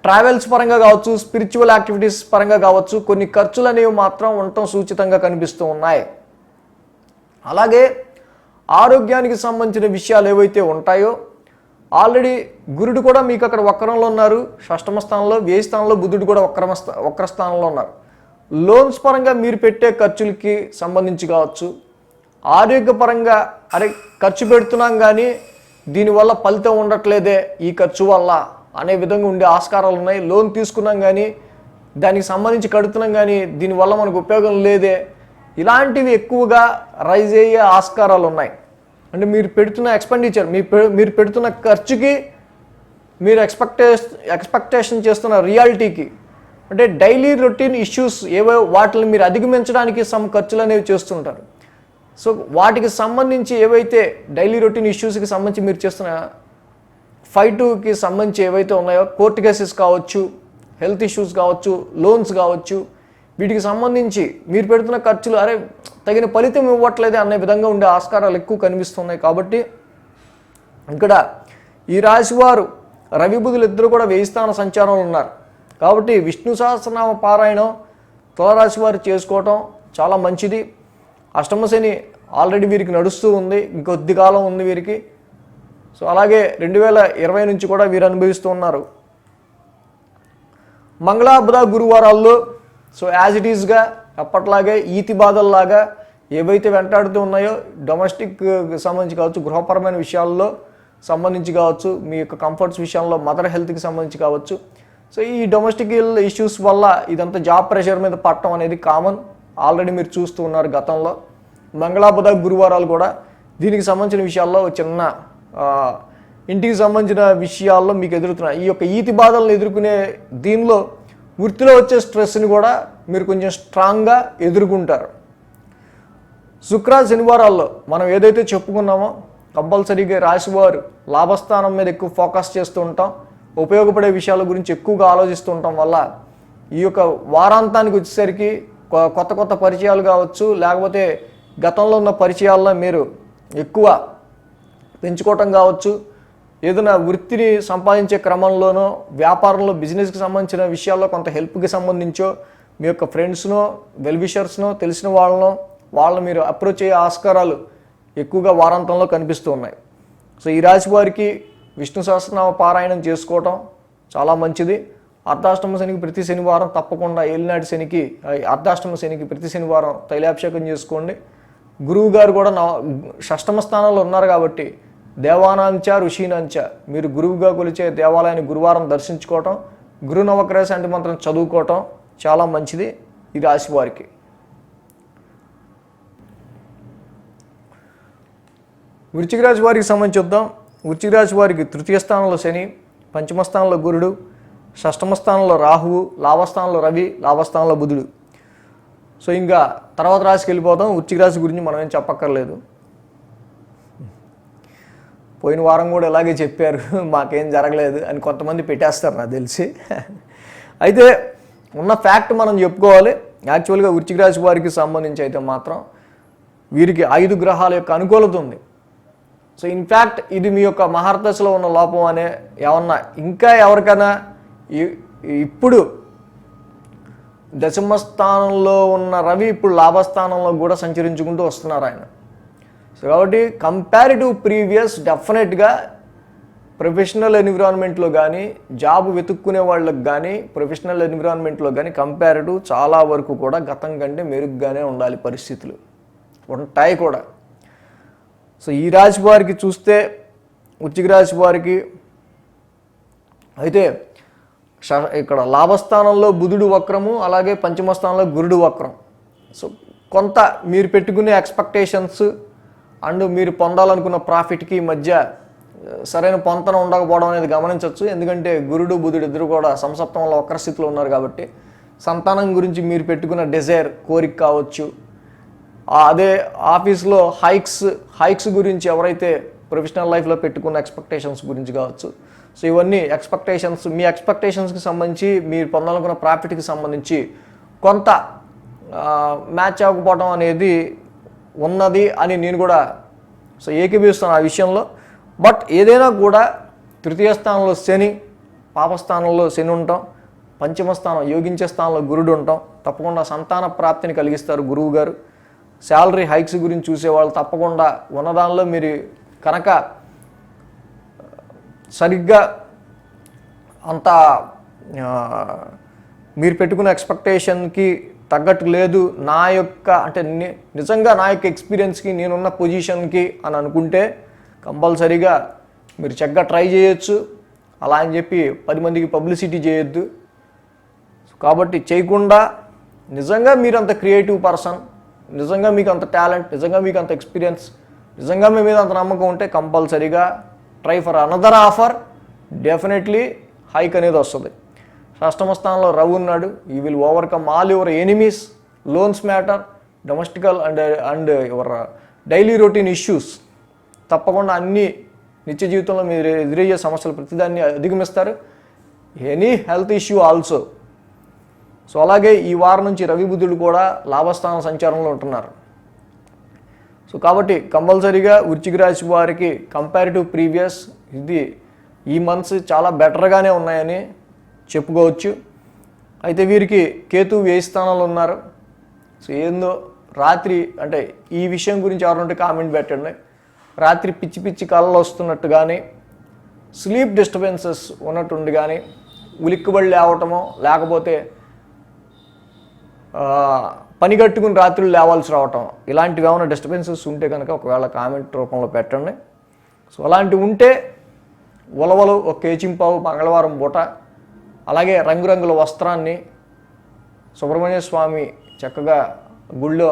ట్రావెల్స్ పరంగా కావచ్చు, స్పిరిచువల్ యాక్టివిటీస్ పరంగా కావచ్చు, కొన్ని ఖర్చులు అనేవి మాత్రం ఉండటం సూచితంగా కనిపిస్తూ ఉన్నాయి. అలాగే ఆరోగ్యానికి సంబంధించిన విషయాలు ఏవైతే ఉంటాయో ఆల్రెడీ గురుడు కూడా మీకు అక్కడ వక్రంలో ఉన్నారు, షష్టమ స్థానంలో, వ్యయ స్థానంలో బుధుడు కూడా వక్ర స్థానంలో ఉన్నారు. లోన్స్ పరంగా మీరు పెట్టే ఖర్చులకి సంబంధించి కావచ్చు, ఆరోగ్యపరంగా ఖర్చు పెడుతున్నాం కానీ దీనివల్ల ఫలితం ఉండట్లేదే ఈ ఖర్చు వల్ల అనే విధంగా ఉండే ఆస్కారాలు ఉన్నాయి. లోన్ తీసుకున్నాం కానీ దానికి సంబంధించి కడుతున్నాం కానీ దీనివల్ల మనకు ఉపయోగం లేదే, ఇలాంటివి ఎక్కువగా రైజ్ అయ్యే ఆస్కారాలు ఉన్నాయి. అంటే మీరు పెడుతున్న ఎక్స్పెండిచర్, మీరు పెడుతున్న ఖర్చుకి మీరు ఎక్స్పెక్టేషన్ చేస్తున్న రియాలిటీకి, అంటే డైలీ రొటీన్ ఇష్యూస్ ఏవో వాటిని మీరు అధిగమించడానికి సమ్ ఖర్చులు అనేవి చేస్తుంటారు. సో వాటికి సంబంధించి ఏవైతే డైలీ రొటీన్ ఇష్యూస్కి సంబంధించి మీరు చేస్తున్న ఫైటుకి సంబంధించి ఏవైతే ఉన్నాయో, కోర్టు కేసెస్ కావచ్చు, హెల్త్ ఇష్యూస్ కావచ్చు, లోన్స్ కావచ్చు, వీటికి సంబంధించి మీరు పెడుతున్న ఖర్చులు తగిన ఫలితం ఇవ్వట్లేదే అనే విధంగా ఉండే ఆస్కారాలు ఎక్కువ కనిపిస్తున్నాయి. కాబట్టి ఇక్కడ ఈ రాశివారు రవి బుధులు ఇద్దరు కూడా వ్యయ స్థాన సంచారంలో ఉన్నారు. కాబట్టి విష్ణు సహస్రనామ పారాయణం తులారాశి వారు చేసుకోవటం చాలా మంచిది. అష్టమ శని ఆల్రెడీ వీరికి నడుస్తూ ఉంది, ఇంకొద్ది కాలం ఉంది వీరికి. సో అలాగే 2020 నుంచి కూడా వీరు అనుభవిస్తూ ఉన్నారు. మంగళ, బుధ, గురువారాల్లో సో యాజ్ ఇట్ ఈస్గా అప్పట్లాగే ఈతి బాధల్లాగా ఏవైతే వెంటాడుతూ ఉన్నాయో డొమెస్టిక్ సంబంధించి కావచ్చు, గృహపరమైన విషయాల్లో సంబంధించి కావచ్చు, మీ యొక్క కంఫర్ట్స్ విషయంలో, మదర్ హెల్త్కి సంబంధించి కావచ్చు, సో ఈ డొమెస్టిక్ ఇష్యూస్ వల్ల ఇదంతా జాబ్ ప్రెషర్ మీద పడటం అనేది కామన్, ఆల్రెడీ మీరు చూస్తూ ఉన్నారు గతంలో. మంగళ, బుధ, గురువారాలు కూడా దీనికి సంబంధించిన విషయాల్లో చిన్న ఇంటికి సంబంధించిన విషయాల్లో మీకు ఎదురుతున్నాయి. ఈ యొక్క ఈతి బాధలను ఎదుర్కొనే దీనిలో వృత్తిలో వచ్చే స్ట్రెస్ని కూడా మీరు కొంచెం స్ట్రాంగ్గా ఎదుర్కొంటారు. శుక్ర, శనివారాల్లో మనం ఏదైతే చెప్పుకున్నామో కంపల్సరీగా రాశివారు లాభస్థానం మీద ఎక్కువ ఫోకస్ చేస్తూ ఉంటాం, ఉపయోగపడే విషయాల గురించి ఎక్కువగా ఆలోచిస్తూ ఉండటం వల్ల ఈ యొక్క వారాంతానికి వచ్చేసరికి కొత్త కొత్త పరిచయాలు కావచ్చు, లేకపోతే గతంలో ఉన్న పరిచయాల్లో మీరు ఎక్కువ పెంచుకోవటం కావచ్చు, ఏదైనా వృత్తిని సంపాదించే క్రమంలోనో, వ్యాపారంలో, బిజినెస్కి సంబంధించిన విషయాల్లో కొంత హెల్ప్కి సంబంధించో మీ యొక్క ఫ్రెండ్స్నో, వెల్విషర్స్నో, తెలిసిన వాళ్ళని మీరు అప్రోచ్ అయ్యే ఆస్కారాలు ఎక్కువగా వారాంతంలో కనిపిస్తూ ఉన్నాయి. సో ఈ రాశి వారికి విష్ణు సహస్రనామ పారాయణం చేసుకోవటం చాలా మంచిది. అర్ధాష్టమ శనికి ప్రతి శనివారం తప్పకుండా, ఏలినాటి శనికి, అర్ధాష్టమ శనికి ప్రతి శనివారం తైలాభిషేకం చేసుకోండి. గురువు గారు కూడా షష్టమ స్థానంలో ఉన్నారు కాబట్టి దేవానాంచ ఋషీనాంచ మీరు గురువుగా కొలిచే దేవాలయాన్ని గురువారం దర్శించుకోవటం, గురు నవగ్రహ శాంతి మంత్రం చదువుకోవటం చాలా మంచిది ఈ రాశి వారికి. వృశ్చిక రాశి వారికి సంబంధించి చూద్దాం. వృశ్చిక రాశి వారికి తృతీయ స్థానంలో శని, పంచమ స్థానంలో గురుడు, షష్టమ స్థానంలో రాహువు, లాభస్థానంలో రవి, లాభస్థానంలో బుధుడు. సో ఇంకా తర్వాత రాశికి వెళ్ళిపోతాం. వృశ్చిక రాశి గురించి మనం ఏం చెప్పక్కర్లేదు, పోయిన వారం కూడా ఇలాగే చెప్పారు, మాకేం జరగలేదు అని కొంతమంది పెట్టేస్తారు నాకు తెలిసి. అయితే ఉన్న ఫ్యాక్ట్ మనం చెప్పుకోవాలి. యాక్చువల్గా వృశ్చిక రాశి వారికి సంబంధించి అయితే మాత్రం వీరికి 5 గ్రహాల యొక్క అనుకూలత ఉంది. సో ఇన్ఫ్యాక్ట్ ఇది మీ యొక్క మహర్దశలో ఉన్న లోపం అనే ఏమన్నా ఇంకా ఎవరికైనా ఇప్పుడు దశమ స్థానంలో ఉన్న రవి ఇప్పుడు లాభస్థానంలో కూడా సంచరించుకుంటూ వస్తున్నారు ఆయన. సో కాబట్టి కంపారిటివ్ ప్రీవియస్ డెఫినెట్గా ప్రొఫెషనల్ ఎన్విరాన్మెంట్లో కానీ జాబ్ వెతుక్కునే వాళ్ళకి కానీ ప్రొఫెషనల్ ఎన్విరాన్మెంట్లో కానీ కంపారిటివ్ చాలా వరకు కూడా గతం కంటే మెరుగ్గానే ఉండాలి, పరిస్థితులు ఉంటాయి కూడా. సో ఈ రాశి వారికి చూస్తే వృశ్చిక రాశి వారికి అయితే ఇక్కడ లాభస్థానంలో బుధుడు వక్రము, అలాగే పంచమ స్థానంలో గురుడు వక్రం. సో కొంత మీరు పెట్టుకునే ఎక్స్పెక్టేషన్స్ అండ్ మీరు పొందాలనుకున్న ప్రాఫిట్కి మధ్య సరైన పొంతన ఉండకపోవడం అనేది గమనించవచ్చు. ఎందుకంటే గురుడు బుధుడు ఇద్దరు కూడా సంసప్తమంలో వక్ర స్థితిలో ఉన్నారు కాబట్టి సంతానం గురించి మీరు పెట్టుకున్న డిజైర్, కోరిక కావచ్చు, అదే ఆఫీస్లో హైక్స్ గురించి ఎవరైతే ప్రొఫెషనల్ లైఫ్లో పెట్టుకున్న ఎక్స్పెక్టేషన్స్ గురించి కావచ్చు. సో ఇవన్నీ ఎక్స్పెక్టేషన్స్, మీ ఎక్స్పెక్టేషన్స్కి సంబంధించి మీరు పొందాలనుకున్న ప్రాఫిట్కి సంబంధించి కొంత మ్యాచ్ అవ్వకపోవడం అనేది ఉన్నది అని నేను కూడా ఏకీభవిస్తాను ఆ విషయంలో. బట్ ఏదైనా కూడా తృతీయ స్థానంలో శని, పాపస్థానంలో శని ఉంటాం, పంచమ స్థానం యోగించే స్థానంలో గురుడు ఉంటాం. తప్పకుండా సంతాన ప్రాప్తిని కలిగిస్తారు గురువు గారు. శాలరీ హైక్స్ గురించి చూసేవాళ్ళు తప్పకుండా ఉన్నదానిలో మీరు కనుక సరిగ్గా అంత మీరు పెట్టుకున్న ఎక్స్పెక్టేషన్కి తగ్గట్టు లేదు, నా యొక్క అంటే నిజంగా నా యొక్క ఎక్స్పీరియన్స్కి నేనున్న పొజిషన్కి అని అనుకుంటే కంపల్సరీగా మీరు చక్కగా ట్రై చేయొచ్చు. అలా అని చెప్పి 10 మందికి పబ్లిసిటీ చేయొద్దు. కాబట్టి చేయకుండా నిజంగా మీరు అంత క్రియేటివ్ పర్సన్, నిజంగా మీకు అంత టాలెంట్, నిజంగా మీకు అంత ఎక్స్పీరియన్స్, నిజంగా మీ మీద అంత నమ్మకం ఉంటే కంపల్సరీగా try for another offer. Definitely hike అనేది వస్తుంది. షష్టమ స్థానంలో రవి ఉన్నాడు. You will overcome all your enemies, loans matter, domestical and your daily routine issues. తప్పకుండా అన్ని నిత్య జీవితంలో మీరు ఎదురయ్యే సమస్యలు ప్రతిదాన్ని అధిగమిస్తారు. Any health issue also. So అలాగే ఈ వారం నుంచి రవి బుధుడు కూడా లాభస్థాన సంచారంలో ఉంటున్నారు. సో కాబట్టి కంపల్సరీగా వృశ్చిక రాశి వారికి కంపారిటివ్ ప్రీవియస్ ఈ మంత్స్ చాలా బెటర్గానే ఉన్నాయని చెప్పుకోవచ్చు. అయితే వీరికి కేతు వ్యయ స్థానంలో ఉన్నారు. సో ఏందో రాత్రి అంటే ఈ విషయం గురించి ఎవరంటే కామెంట్ పెట్టండి. రాత్రి పిచ్చి పిచ్చి కళలు వస్తున్నట్టు కానీ, స్లీప్ డిస్టర్బెన్సెస్ ఉన్నట్టుండి కానీ, ఉలిక్కుబడి లేవటమో లేకపోతే పని కట్టుకుని రాత్రులు లేవాల్సి రావటం, ఇలాంటివి ఏమైనా డిస్టర్బెన్సెస్ ఉంటే కనుక ఒకవేళ కామెంట్ రూపంలో పెట్టండి. సో అలాంటివి ఉంటే ఉలవలు, ఒక కేచింపావు మంగళవారం పూట, అలాగే రంగురంగుల వస్త్రాన్ని సుబ్రహ్మణ్య స్వామి చక్కగా గుళ్ళో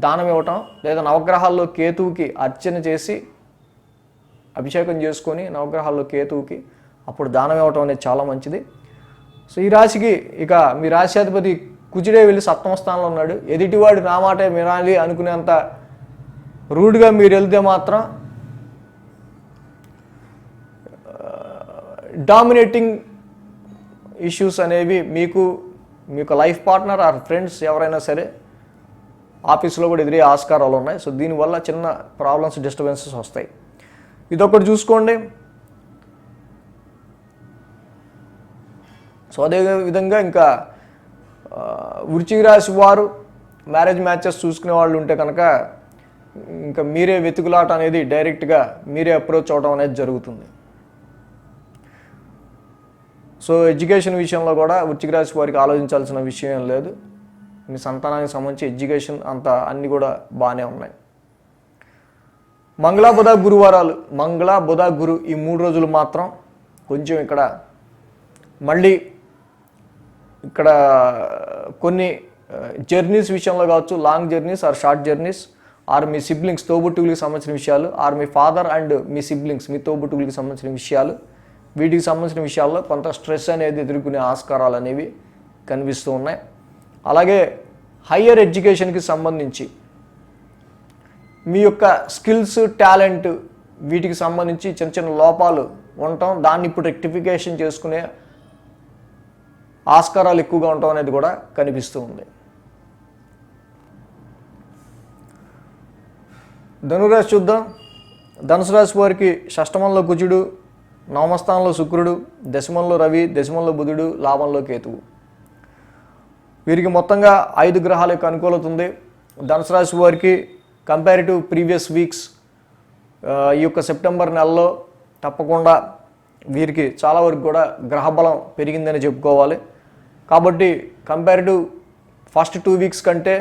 దానం ఇవ్వటం, లేదా నవగ్రహాల్లో కేతువుకి అర్చన చేసి అభిషేకం చేసుకొని నవగ్రహాల్లో కేతువుకి అప్పుడు దానం ఇవ్వటం అనేది చాలా మంచిది. సో ఈ రాశికి ఇక మీ రాశ్యాధిపతి కుజుడే వెళ్ళి సప్తమ స్థానంలో ఉన్నాడు. ఎదుటివాడు నా మాటే వినాలి అనుకునేంత రూడ్గా మీరు వెళ్తే మాత్రం డామినేటింగ్ ఇష్యూస్ అనేవి మీకు లైఫ్ పార్ట్నర్ ఆర్ ఫ్రెండ్స్ ఎవరైనా సరే ఆఫీస్లో కూడా ఎదురే ఆస్కారాలు ఉన్నాయి. సో దీనివల్ల చిన్న ప్రాబ్లమ్స్, డిస్టర్బెన్సెస్ వస్తాయి. ఇదొకటి చూసుకోండి. సో అదే విధంగా ఇంకా వృశ్చిక రాశి వారు మ్యారేజ్ మ్యాచెస్ చూసుకునే వాళ్ళు ఉంటే కనుక ఇంకా మీరే వెతుకులాట అనేది డైరెక్ట్గా మీరే అప్రోచ్ అవడం అనేది జరుగుతుంది. సో ఎడ్యుకేషన్ విషయంలో కూడా వృశ్చిక రాశి వారికి ఆలోచించాల్సిన విషయం ఏం లేదు. మీ సంతానానికి సంబంధించి ఎడ్యుకేషన్ అంతా అన్నీ కూడా బాగానే ఉన్నాయి. మంగళ బుధ గురువారాలు, మంగళ బుధ గురు ఈ 3 రోజులు మాత్రం కొంచెం ఇక్కడ మళ్ళీ ఇక్కడ కొన్ని జర్నీస్ విషయంలో కావచ్చు, long journeys or short journeys, or మీ సిబ్లింగ్స్ తోబుట్టువులకి సంబంధించిన విషయాలు, ఆర్ మీ ఫాదర్ అండ్ మీ సిబ్లింగ్స్ మీ తోబుట్టువులకి సంబంధించిన విషయాలు, వీటికి సంబంధించిన విషయాల్లో కొంత స్ట్రెస్ అనేది ఎదుర్కొనే ఆస్కారాలు అనేవి కనిపిస్తూ ఉన్నాయి. అలాగే హయ్యర్ ఎడ్యుకేషన్కి సంబంధించి మీ యొక్క స్కిల్స్, టాలెంట్ వీటికి సంబంధించి చిన్న చిన్న లోపాలు ఉండటం, దాన్ని ఇప్పుడు రెక్టిఫికేషన్ చేసుకునే ఆస్కారాలు ఎక్కువగా ఉండటం అనేది కూడా కనిపిస్తూ ఉంది. ధనురాశి చూద్దాం. ధనుసు రాశి వారికి షష్టమంలో కుజుడు, నవమస్థానంలో శుక్రుడు, దశమంలో రవి, దశమంలో బుధుడు, లాభంలో కేతువు. వీరికి మొత్తంగా 5 గ్రహాల యొక్క అనుకూలత ఉంది. ధనుసు రాశి వారికి కంపారిటివ్ ప్రీవియస్ వీక్స్ ఈ యొక్క సెప్టెంబర్ నెలలో తప్పకుండా వీరికి చాలా వరకు కూడా గ్రహబలం పెరిగిందని చెప్పుకోవాలి. కాబట్టి కంపారిటివ్ ఫస్ట్ 2 వీక్స్ కంటే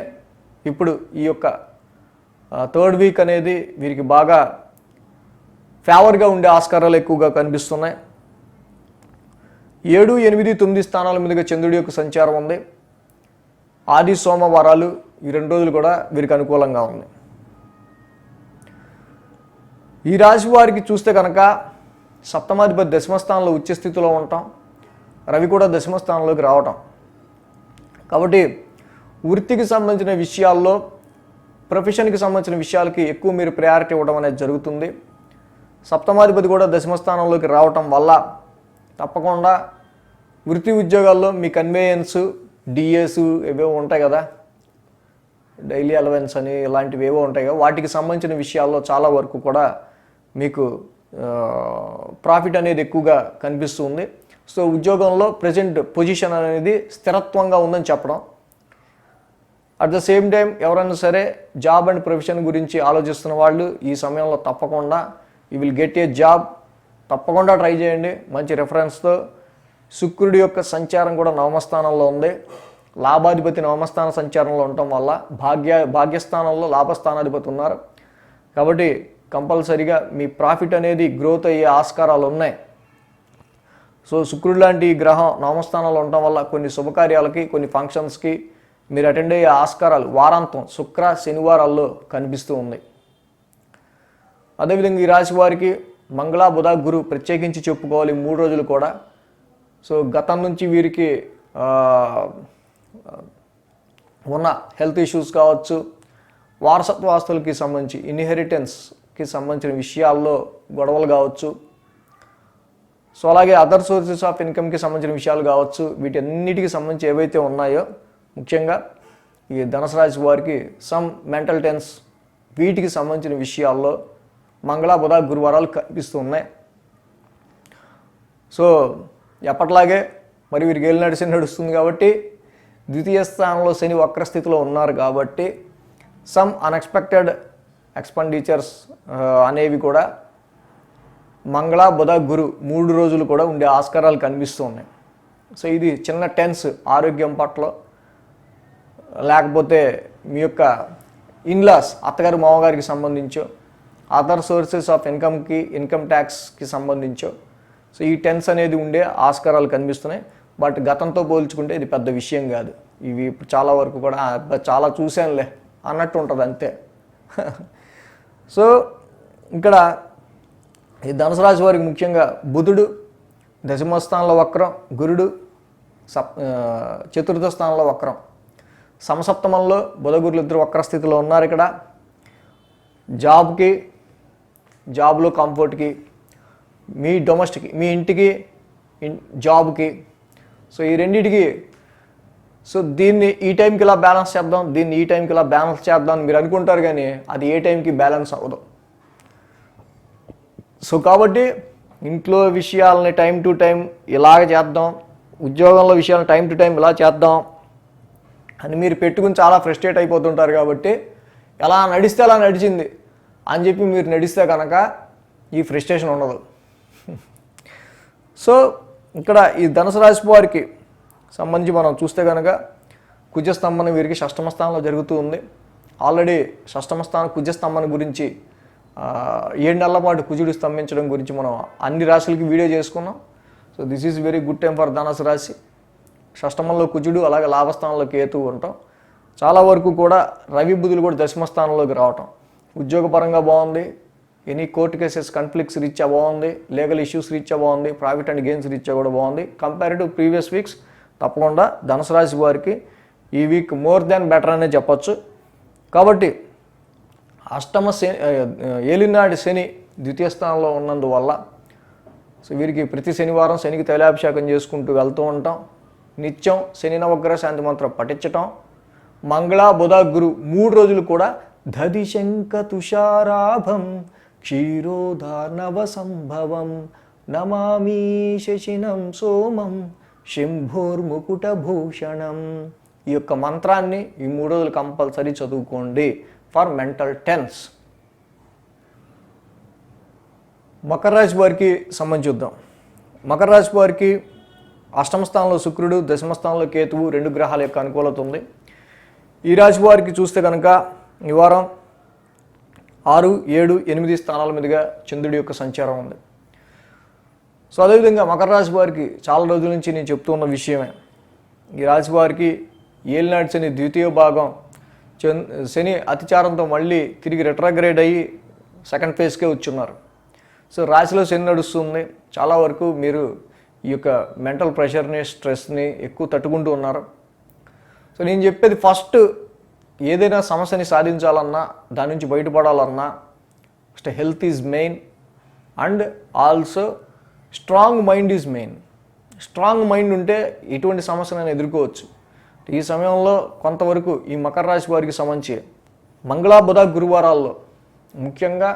ఇప్పుడు ఈ యొక్క 3rd వీక్ అనేది వీరికి బాగా ఫేవర్గా ఉండే ఆస్కారాలు ఎక్కువగా కనిపిస్తున్నాయి. 7, 8, 9 స్థానాల మీదుగా చంద్రుడి యొక్క సంచారం ఉంది. ఆది సోమవారాలు ఈ 2 రోజులు కూడా వీరికి అనుకూలంగా ఉంది. ఈ రాశి వారికి చూస్తే కనుక సప్తమాధిపతి దశమస్థానంలో ఉచ్చ స్థితిలో ఉండటం, రవి కూడా దశమస్థానంలోకి రావటం. కాబట్టి వృత్తికి సంబంధించిన విషయాల్లో, ప్రొఫెషన్కి సంబంధించిన విషయాలకి ఎక్కువ మీరు ప్రయారిటీ ఇవ్వడం అనేది జరుగుతుంది. సప్తమాధిపతి కూడా దశమస్థానంలోకి రావటం వల్ల తప్పకుండా వృత్తి ఉద్యోగాల్లో మీ కన్వేయన్స్, డిఎస్ ఏవేవో ఉంటాయి కదా, డైలీ అలవెన్స్ అని ఇలాంటివి ఏవో ఉంటాయి కదా, వాటికి సంబంధించిన విషయాల్లో చాలా వరకు కూడా మీకు ప్రాఫిట్ అనేది ఎక్కువగా కనిపిస్తుంది. సో ఉద్యోగంలో ప్రజెంట్ పొజిషన్ అనేది స్థిరత్వంగా ఉందని చెప్పడం. అట్ ద సేమ్ టైం ఎవరైనా సరే జాబ్ అండ్ ప్రొఫెషన్ గురించి ఆలోచిస్తున్న వాళ్ళు ఈ సమయంలో తప్పకుండా you will get a job, తప్పకుండా ట్రై చేయండి మంచి రెఫరెన్స్తో. శుక్రుడి యొక్క సంచారం కూడా నవమస్థానంలో ఉంది. లాభాధిపతి నవమస్థాన సంచారంలో ఉండటం వల్ల భాగ్యస్థానంలో లాభస్థానాధిపతి ఉన్నారు. కాబట్టి కంపల్సరీగా మీ ప్రాఫిట్ అనేది గ్రోత్ అయ్యే ఆస్కారాలు ఉన్నాయి. సో శుక్రుడు లాంటి గ్రహం నవమస్థానంలో ఉండటం వల్ల కొన్ని శుభకార్యాలకి, కొన్ని ఫంక్షన్స్కి మీరు అటెండ్ అయ్యే ఆస్కారాలు వారాంతం శుక్ర శనివారాల్లో కనిపిస్తూ ఉంది. అదేవిధంగా ఈ రాశి వారికి మంగళ బుధ గురు ప్రత్యేకించి చెప్పుకోవాలి 3 రోజులు కూడా. సో గతం నుంచి వీరికి ఉన్న హెల్త్ ఇష్యూస్ కావచ్చు, వారసత్వ ఆస్తులకి సంబంధించి ఇన్హెరిటెన్స్కి సంబంధించిన విషయాల్లో గొడవలు కావచ్చు, సో అలాగే అదర్ సోర్సెస్ ఆఫ్ ఇన్కమ్కి సంబంధించిన విషయాలు కావచ్చు, వీటన్నిటికి సంబంధించి ఏవైతే ఉన్నాయో ముఖ్యంగా ఈ ధనుసు రాశి వారికి సమ్ మెంటల్ టెన్స్ వీటికి సంబంధించిన విషయాల్లో మంగళ బుధ గురువారాలు కనిపిస్తూ ఉన్నాయి. సో ఎప్పట్లాగే మరి వీరికి ఏళ్ళు నడుస్తుంది కాబట్టి ద్వితీయ స్థానంలో శని వక్రస్థితిలో ఉన్నారు కాబట్టి సమ్ అన్ఎక్స్పెక్టెడ్ ఎక్స్పెండిచర్స్ అనేవి కూడా మంగళ బుధ గురు 3 రోజులు కూడా ఉండే ఆస్కారాలు కనిపిస్తూ ఉన్నాయి. సో ఇది చిన్న టెన్స్ ఆరోగ్యం పట్ల, లేకపోతే మీ యొక్క ఇన్లాస్ అత్తగారు మామగారికి సంబంధించో, అదర్ సోర్సెస్ ఆఫ్ ఇన్కమ్ ట్యాక్స్కి సంబంధించో, సో ఈ టెన్స్ అనేది ఉండే ఆస్కారాలు కనిపిస్తున్నాయి. బట్ గతంతో పోల్చుకుంటే ఇది పెద్ద విషయం కాదు. ఇవి ఇప్పుడు చాలా వరకు కూడా చాలా చూశానులే అన్నట్టు ఉంటుంది అంతే. సో ఇక్కడ ఈ ధనుసు రాశి వారికి ముఖ్యంగా బుధుడు దశమ స్థానంలో వక్రం, గురుడు చతుర్థ స్థానంలో వక్రం, సమసప్తమంలో బుధ గురులు ఇద్దరు వక్ర స్థితిలో ఉన్నారు. ఇక్కడ జాబ్లో కంఫర్ట్కి, మీ డొమెస్టిక్ మీ ఇంటికి, జాబ్కి, సో ఈ రెండింటికి సో దీన్ని ఈ టైంకి ఇలా బ్యాలెన్స్ చేద్దాం, దీన్ని ఈ టైంకి ఇలా బ్యాలెన్స్ చేద్దాం అని మీరు అనుకుంటారు, కానీ అది ఏ టైంకి బ్యాలెన్స్ అవ్వదు. సో కాబట్టి ఇంట్లో విషయాలని టైం టు టైం ఇలాగ చేద్దాం, ఉద్యోగంలో విషయాలను టైం టు టైం ఇలా చేద్దాం అని మీరు పెట్టుకుని చాలా ఫ్రస్ట్రేట్ అయిపోతుంటారు. కాబట్టి ఎలా నడిస్తే అలా నడిచింది అని చెప్పి మీరు నడిస్తే కనుక ఈ ఫ్రస్ట్రేషన్ ఉండదు. సో ఇక్కడ ఈ ధనుసు రాశి వారికి సంబంధించి మనం చూస్తే కనుక కుజస్తంభన వీరికి షష్టమ స్థానంలో జరుగుతూ ఉంది. ఆల్రెడీ షష్టమ స్థానం కుజస్తంభన గురించి 7 నెలల పాటు కుజుడు స్తంభించడం గురించి మనం అన్ని రాశులకి వీడియో చేసుకున్నాం. So this is very good time for ధనుసు రాశి. షష్టమంలో కుజుడు, అలాగే లాభస్థానంలో కేతువు ఉంటాం. చాలా వరకు కూడా రవి బుధులు కూడా దశమ స్థానంలోకి రావటం ఉద్యోగపరంగా బాగుంది. ఎనీ కోర్టు కేసెస్ కన్ఫ్లిక్ట్స్ రీత్యా బాగుంది, లీగల్ ఇష్యూస్ రీత్యా బాగుంది, ప్రాఫిట్ అండ్ గెయిన్స్ రీత్యా కూడా బాగుంది. కంపేరిటివ్ ప్రీవియస్ వీక్స్ తప్పకుండా ధనుసు రాశి వారికి ఈ వీక్ మోర్ దాన్ బెటర్ అనే చెప్పొచ్చు. కాబట్టి అష్టమ శని, ఏలినాటి శని ద్వితీయ స్థానంలో ఉన్నందువల్ల సో వీరికి ప్రతి శనివారం శనికి తైలాభిషేకం చేసుకుంటూ వెళ్తూ ఉంటాం. నిత్యం శని నవగ్రహ శాంతి మంత్రం పఠించటం. మంగళ బుధ గురు 3 రోజులు కూడా దధిశంక తుషారాభం క్షీరోధార్ణవ సంభవం నమామి శశినం సోమం శంభోర్ముకుటభూషణం. ఈ యొక్క మంత్రాన్ని ఈ 3 రోజులు కంపల్సరీ చదువుకోండి ఫర్ మెంటల్ టెన్స్. మకర రాశి వారికి సంబంధించి చూద్దాం. మకర రాశి వారికి అష్టమ స్థానంలో శుక్రుడు, దశమ స్థానంలో కేతువు 2 గ్రహాల యొక్క అనుకూలత ఉంది. ఈ రాశి వారికి చూస్తే కనుక ఈ వారం 6, 7, 8 స్థానాల మీదుగా చంద్రుడి యొక్క సంచారం ఉంది. సో అదేవిధంగా మకర రాశి వారికి చాలా రోజుల నుంచి నేను చెప్తూ ఉన్న విషయమే, ఈ రాశి వారికి ఏలినాటి శని ద్వితీయ భాగం శని అతిచారంతో మళ్ళీ తిరిగి రెట్రోగ్రేడ్ అయ్యి సెకండ్ ఫేజ్కే వచ్చున్నారు. సో రాశిలో శని నడుస్తుంది. చాలా వరకు మీరు ఈ యొక్క మెంటల్ ప్రెషర్ని, స్ట్రెస్ని ఎక్కువ తట్టుకుంటూ ఉన్నారు. సో నేను చెప్పేది ఫస్ట్, ఏదైనా సమస్యని సాధించాలన్నా, దాని నుంచి బయటపడాలన్నా first health is main and also strong mind is main. Strong mind ఉంటే ఎటువంటి సమస్యనైనా ఎదుర్కోవచ్చు. ఈ సమయంలో కొంతవరకు ఈ మకర రాశి వారికి సంబంధించి మంగళ బుధ గురువారాల్లో ముఖ్యంగా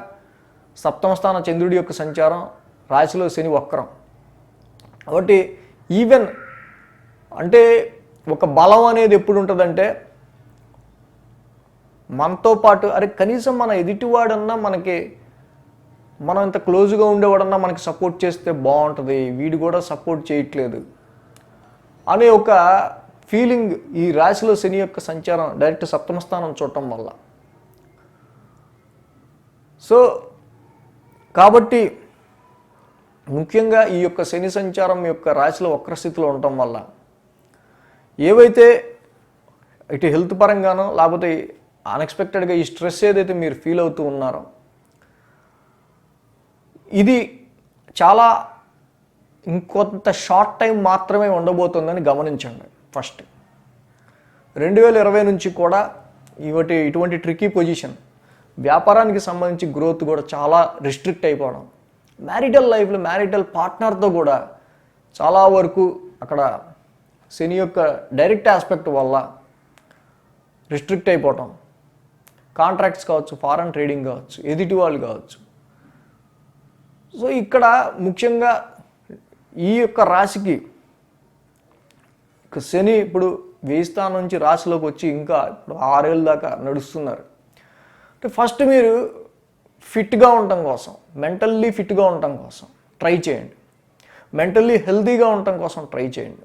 సప్తమ స్థాన చంద్రుడి యొక్క సంచారం, రాశిలో శని వక్రం. కాబట్టి ఈవెన్ అంటే ఒక బలం అనేది ఎప్పుడు ఉంటుందంటే మనతో పాటు కనీసం మన ఎదుటివాడన్నా మనం ఇంత క్లోజ్గా ఉండేవాడన్నా మనకి సపోర్ట్ చేస్తే బాగుంటుంది, వీడు కూడా సపోర్ట్ చేయట్లేదు అనే ఒక ఫీలింగ్ ఈ రాశిలో శని యొక్క సంచారం డైరెక్ట్ సప్తమ స్థానం చూడటం వల్ల. సో కాబట్టి ముఖ్యంగా ఈ యొక్క శని సంచారం యొక్క రాశిలో వక్రస్థితిలో ఉండటం వల్ల ఏవైతే ఇటు హెల్త్ పరంగానో లేకపోతే అన్ఎక్స్పెక్టెడ్గా ఈ స్ట్రెస్ ఏదైతే మీరు ఫీల్ అవుతూ ఉన్నారో ఇది చాలా ఇంకొంత షార్ట్ టైం మాత్రమే ఉండబోతుందని గమనించండి. ఫస్ట్ 2020 నుంచి కూడా ఇటువంటి ట్రికీ పొజిషన్, వ్యాపారానికి సంబంధించి గ్రోత్ కూడా చాలా రిస్ట్రిక్ట్ అయిపోవడం, మ్యారిటల్ లైఫ్లో మ్యారిటల్ పార్ట్నర్తో కూడా చాలా వరకు అక్కడ శని యొక్క డైరెక్ట్ ఆస్పెక్ట్ వల్ల రిస్ట్రిక్ట్ అయిపోవటం, కాంట్రాక్ట్స్ కావచ్చు, ఫారెన్ ట్రేడింగ్ కావచ్చు, ఎదుటి వాళ్ళు కావచ్చు. సో ఇక్కడ ముఖ్యంగా ఈ యొక్క రాశికి శని ఇప్పుడు 1000 స్థానం నుంచి రాశిలోకి వచ్చి ఇంకా ఇప్పుడు 6 ఏళ్ళ దాకా నడుస్తున్నారు. అంటే ఫస్ట్ మీరు ఫిట్గా ఉండటం కోసం, మెంటల్లీ ఫిట్గా ఉండటం కోసం ట్రై చేయండి, మెంటల్లీ హెల్తీగా ఉండటం కోసం ట్రై చేయండి.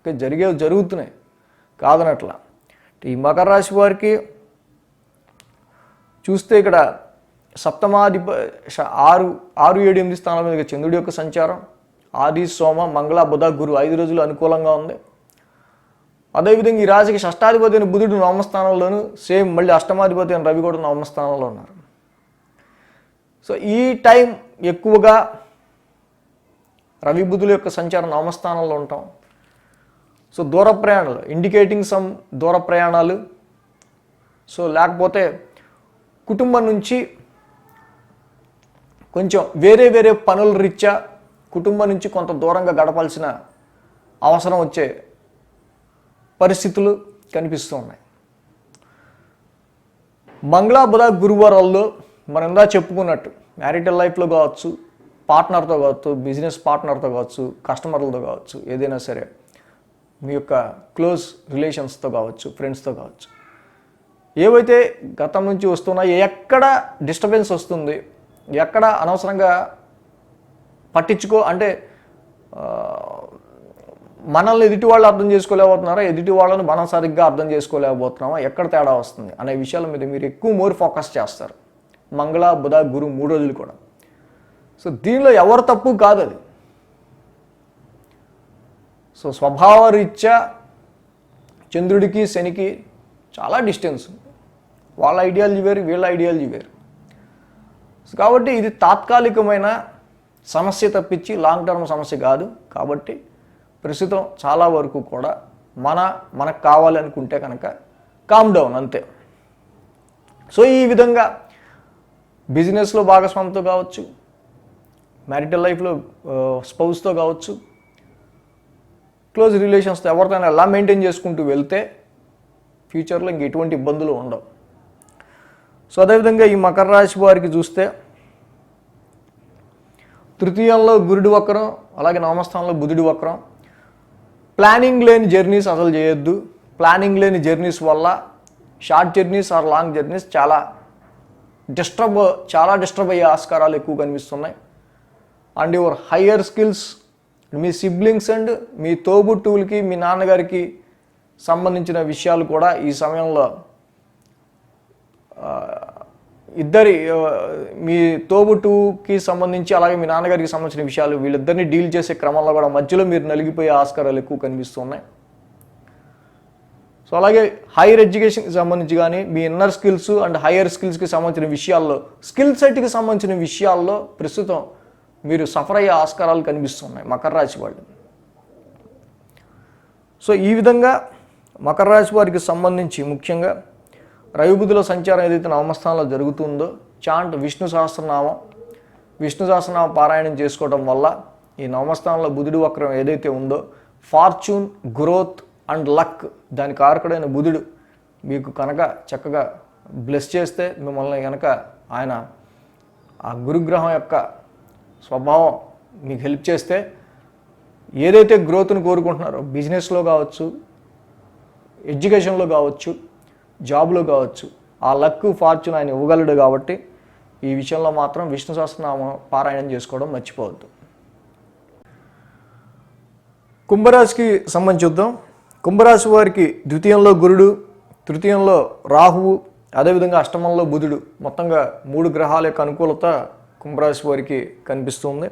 ఇంకా జరుగుతున్నాయి కాదనట్లా. ఈ మకర రాశి వారికి చూస్తే ఇక్కడ సప్తమాధిప 6, 7, 8 స్థానాల మీద చంద్రుడి యొక్క సంచారం, ఆది సోమ మంగళ బుధ గురు 5 రోజులు అనుకూలంగా ఉంది. అదేవిధంగా ఈ రాశికి షష్టాధిపతి అయిన బుధుడు నవమ స్థానంలోను, సేమ్ మళ్ళీ అష్టమాధిపతి అయిన రవి కూడా నవమ స్థానంలో ఉన్నారు. సో ఈ టైం ఎక్కువగా రవి బుధుల యొక్క సంచారం నవమ స్థానంలో ఉంటాం. సో దూర ప్రయాణాలు, ఇండికేటింగ్ సమ్ దూర ప్రయాణాలు. సో లేకపోతే కుటుంబం నుంచి కొంచెం వేరే పనుల రీత్యా కుటుంబం నుంచి కొంత దూరంగా గడపాల్సిన అవసరం వచ్చే పరిస్థితులు కనిపిస్తూ ఉన్నాయి. మంగళ బుధ గురువారాల్లో మనం ఇందా చెప్పుకున్నట్టు మ్యారిటల్ లైఫ్లో కావచ్చు, పార్ట్నర్తో కావచ్చు, బిజినెస్ పార్ట్నర్తో కావచ్చు, కస్టమర్లతో కావచ్చు, ఏదైనా సరే మీ యొక్క క్లోజ్ రిలేషన్స్తో కావచ్చు, ఫ్రెండ్స్తో కావచ్చు, ఏవైతే గతం నుంచి వస్తున్నాయో ఎక్కడ డిస్టర్బెన్స్ వస్తుంది, ఎక్కడ అనవసరంగా అంటే మనల్ని ఎదుటి వాళ్ళు అర్థం చేసుకోలేకపోతున్నారా, ఎదుటి వాళ్ళని మనం సరిగ్గా అర్థం చేసుకోలేకపోతున్నామా, ఎక్కడ తేడా వస్తుంది అనే విషయాల మీద మీరు ఎక్కువ మోర్ ఫోకస్ చేస్తారు. మంగళ బుధ గురు 3 రోజులు కూడా. సో దీనిలో ఎవరు తప్పు కాదు అది. సో స్వభావరీత్యా చంద్రుడికి శనికి చాలా డిస్టెన్స్ ఉంది. వాళ్ళ ఐడియాలజీ వేరు, వీళ్ళ ఐడియాలజీ వేరు. కాబట్టి ఇది తాత్కాలికమైన సమస్య తప్పించి లాంగ్ టర్మ్ సమస్య కాదు. కాబట్టి ప్రస్తుతం చాలా వరకు కూడా మనకు కావాలి అనుకుంటే కనుక కామ్ డౌన్ అంతే. సో ఈ విధంగా బిజినెస్లో భాగస్వామితో కావచ్చు, మ్యారిటల్ లైఫ్లో స్పౌస్తో కావచ్చు, క్లోజ్ రిలేషన్స్తో ఎవరితోనే ఎలా మెయింటైన్ చేసుకుంటూ వెళ్తే ఫ్యూచర్లో ఇంక ఎటువంటి ఇబ్బందులు ఉండవు. సో అదేవిధంగా ఈ మకర రాశి వారికి చూస్తే తృతీయంలో గురుడి వక్రం, అలాగే నవమస్థానంలో బుధుడి వక్రం. ప్లానింగ్ లేని జర్నీస్ అసలు చేయొద్దు. ప్లానింగ్ లేని జర్నీస్ వల్ల short journeys or long journeys చాలా డిస్టర్బ్ అయ్యే ఆస్కారాలు ఎక్కువ కనిపిస్తున్నాయి. అండ్ యువర్ హయ్యర్ స్కిల్స్, మీ సిబ్లింగ్స్ అండ్ మీ తోబుట్టువులకి, మీ నాన్నగారికి సంబంధించిన విషయాలు కూడా ఈ సమయంలో మీ తోబుట్టుకి సంబంధించి, అలాగే మీ నాన్నగారికి సంబంధించిన విషయాలు వీళ్ళిద్దరిని డీల్ చేసే క్రమంలో కూడా మధ్యలో మీరు నలిగిపోయే ఆస్కారాలు ఎక్కువ కనిపిస్తున్నాయి. సో అలాగే హైయర్ ఎడ్యుకేషన్కి సంబంధించి కానీ, మీ ఇన్నర్ స్కిల్స్ అండ్ హైయర్ స్కిల్స్కి సంబంధించిన విషయాల్లో, స్కిల్ సెట్కి సంబంధించిన విషయాల్లో ప్రస్తుతం మీరు సఫర్ అయ్యే ఆస్కారాలు కనిపిస్తున్నాయి మకర రాశి వాళ్ళు. సో ఈ విధంగా మకర రాశి వారికి సంబంధించి ముఖ్యంగా రవి బుధుల సంచారం ఏదైతే నవమస్థానంలో జరుగుతుందో, చాంట్ విష్ణు సహస్రనామ పారాయణం చేసుకోవడం వల్ల ఈ నవమస్థానంలో బుధుడి వక్రం ఏదైతే ఉందో, ఫార్చ్యూన్, గ్రోత్ అండ్ లక్ దాని కారకుడైన బుధుడు మీకు కనుక చక్కగా బ్లెస్ చేస్తే, మిమ్మల్ని కనుక ఆయన ఆ గురుగ్రహం యొక్క స్వభావం మీకు హెల్ప్ చేస్తే, ఏదైతే గ్రోత్ను కోరుకుంటున్నారో బిజినెస్లో కావచ్చు, ఎడ్యుకేషన్లో కావచ్చు, జాబ్లో కావచ్చు, ఆ లక్ ఫార్చ్యూన్ ఆయన ఇవ్వగలడు. కాబట్టి ఈ విషయంలో మాత్రం విష్ణు సహస్రనామ పారాయణం చేసుకోవడం మర్చిపోవద్దు. కుంభరాశికి సంబంధించి చూద్దాం. కుంభరాశి వారికి ద్వితీయంలో గురుడు, తృతీయంలో రాహువు, అదేవిధంగా అష్టమంలో బుధుడు, మొత్తంగా 3 గ్రహాల యొక్క అనుకూలత కుంభరాశి వారికి కనిపిస్తుంది.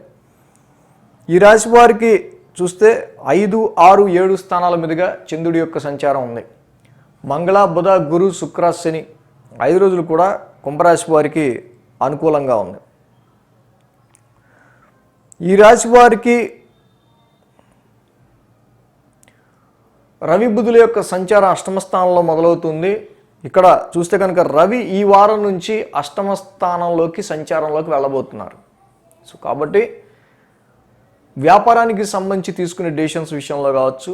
ఈ రాశి వారికి చూస్తే 5, 6, 7 స్థానాల మీదుగా చంద్రుడి యొక్క సంచారం ఉంది. మంగళ బుధ గురు శుక్ర శని 5 రోజులు కూడా కుంభరాశి వారికి అనుకూలంగా ఉంది. ఈ రాశి వారికి రవి బుధుల యొక్క సంచారం అష్టమ స్థానంలో మొదలవుతుంది. ఇక్కడ చూస్తే కనుక రవి ఈ వారం నుంచి అష్టమ స్థానంలోకి సంచారంలోకి వెళ్ళబోతున్నారు. సో కాబట్టి వ్యాపారానికి సంబంధించి తీసుకునే డెసిషన్స్ విషయంలో కావచ్చు,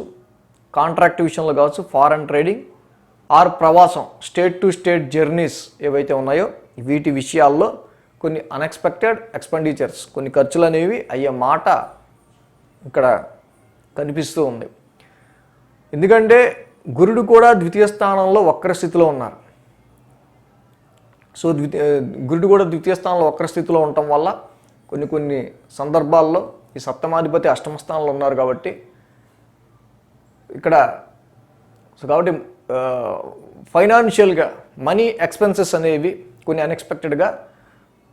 కాంట్రాక్ట్ విషయంలో కావచ్చు, ఫారెన్ ట్రేడింగ్ ఆర్ ప్రవాసం, స్టేట్ టు స్టేట్ జర్నీస్ ఏవైతే ఉన్నాయో వీటి విషయాల్లో కొన్ని అన్ఎక్స్పెక్టెడ్ ఎక్స్పెండిచర్స్, కొన్ని ఖర్చులు అనేవి అయ్యే మాట ఇక్కడ కనిపిస్తూ ఉంది. ఎందుకంటే గురుడు కూడా ద్వితీయ స్థానంలో వక్రస్థితిలో ఉన్నారు. సో గురుడు కూడా ద్వితీయ స్థానంలో వక్రస్థితిలో ఉండటం వల్ల కొన్ని సందర్భాల్లో ఈ సప్తమాధిపతి అష్టమ స్థానంలో ఉన్నారు కాబట్టి ఇక్కడ కాబట్టి ఫైనాన్షియల్గా మనీ ఎక్స్పెన్సెస్ అనేవి కొన్ని అన్ఎక్స్పెక్టెడ్గా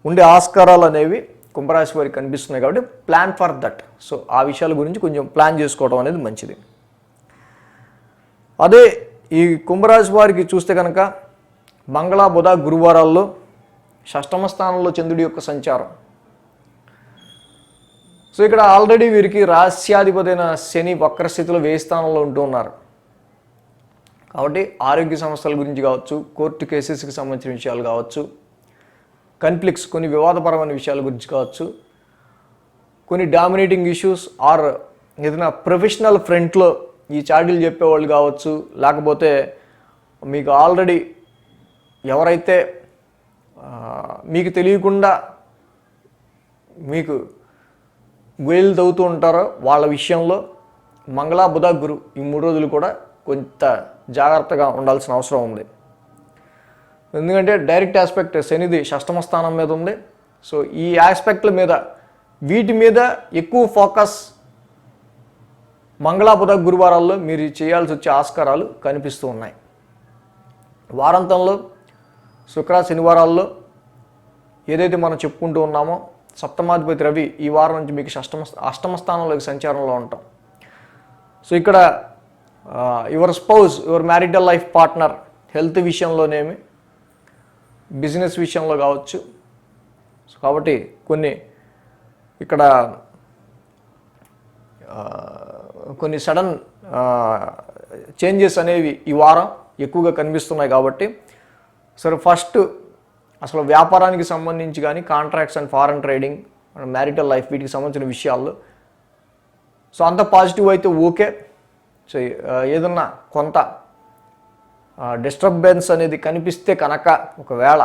ఉండే ఆస్కారాలు అనేవి కుంభరాశి వారికి కనిపిస్తున్నాయి. కాబట్టి ప్లాన్ ఫర్ దట్. సో ఆ విషయాల గురించి కొంచెం ప్లాన్ చేసుకోవడం అనేది మంచిది. అదే ఈ కుంభరాశి వారికి చూస్తే కనుక మంగళ బుధ గురువారాల్లో షష్టమ స్థానంలో చంద్రుడి యొక్క సంచారం. సో ఇక్కడ ఆల్రెడీ వీరికి రాస్యాధిపతి అయిన శని వక్రస్థితిలో 1000 స్థానంలో ఉంటూ ఉన్నారు. కాబట్టి ఆరోగ్య సమస్యల గురించి కావచ్చు, కోర్టు కేసెస్కి సంబంధించిన విషయాలు కావచ్చు, కన్ఫ్లిక్ట్స్ కొన్ని వివాదపరమైన విషయాల గురించి కావచ్చు, కొన్ని డామినేటింగ్ ఇష్యూస్ ఆర్ ఏదైనా ప్రొఫెషనల్ ఫ్రంట్లో ఈ చాడీలు చెప్పేవాళ్ళు కావచ్చు, లేకపోతే మీకు ఆల్రెడీ ఎవరైతే మీకు తెలియకుండా మీకు గొయ్యలు తవ్వుతూ ఉంటారో వాళ్ళ విషయంలో మంగళ బుధ గురు ఈ 3 రోజులు కూడా కొంత జాగ్రత్తగా ఉండాల్సిన అవసరం ఉంది. ఎందుకంటే డైరెక్ట్ ఆస్పెక్ట్ శనిది షష్టమ స్థానం మీద ఉంది. సో ఈ ఆస్పెక్ట్ల మీద వీటి మీద ఎక్కువ ఫోకస్ మంగళ బుధ గురువారాల్లో మీరు చేయాల్సి వచ్చే ఆస్కారాలు కనిపిస్తూ ఉన్నాయి. వారాంతంలో శుక్ర శనివారాల్లో ఏదైతే మనం చెప్పుకుంటూ ఉన్నామో సప్తమాధిపతి రవి ఈ వారం నుంచి మీకు అష్టమ స్థానంలోకి సంచారంలో ఉంటాం. సో ఇక్కడ your spouse, your marital life partner health విషయంలోనేమి, బిజినెస్ విషయంలో కావచ్చు. సో కాబట్టి కొన్ని ఇక్కడ కొన్ని సడన్ చేంజెస్ అనేవి ఈ వారం ఎక్కువగా కనిపిస్తున్నాయి. కాబట్టి సరే, ఫస్ట్ అసలు వ్యాపారానికి సంబంధించి కానీ contracts and foreign trading, marital life, వీటికి సంబంధించిన విషయాల్లో సో అంత పాజిటివ్ అయితే ఓకే. సో ఏదన్నా కొంత డిస్టర్బెన్స్ అనేది కనిపిస్తే కనుక ఒకవేళ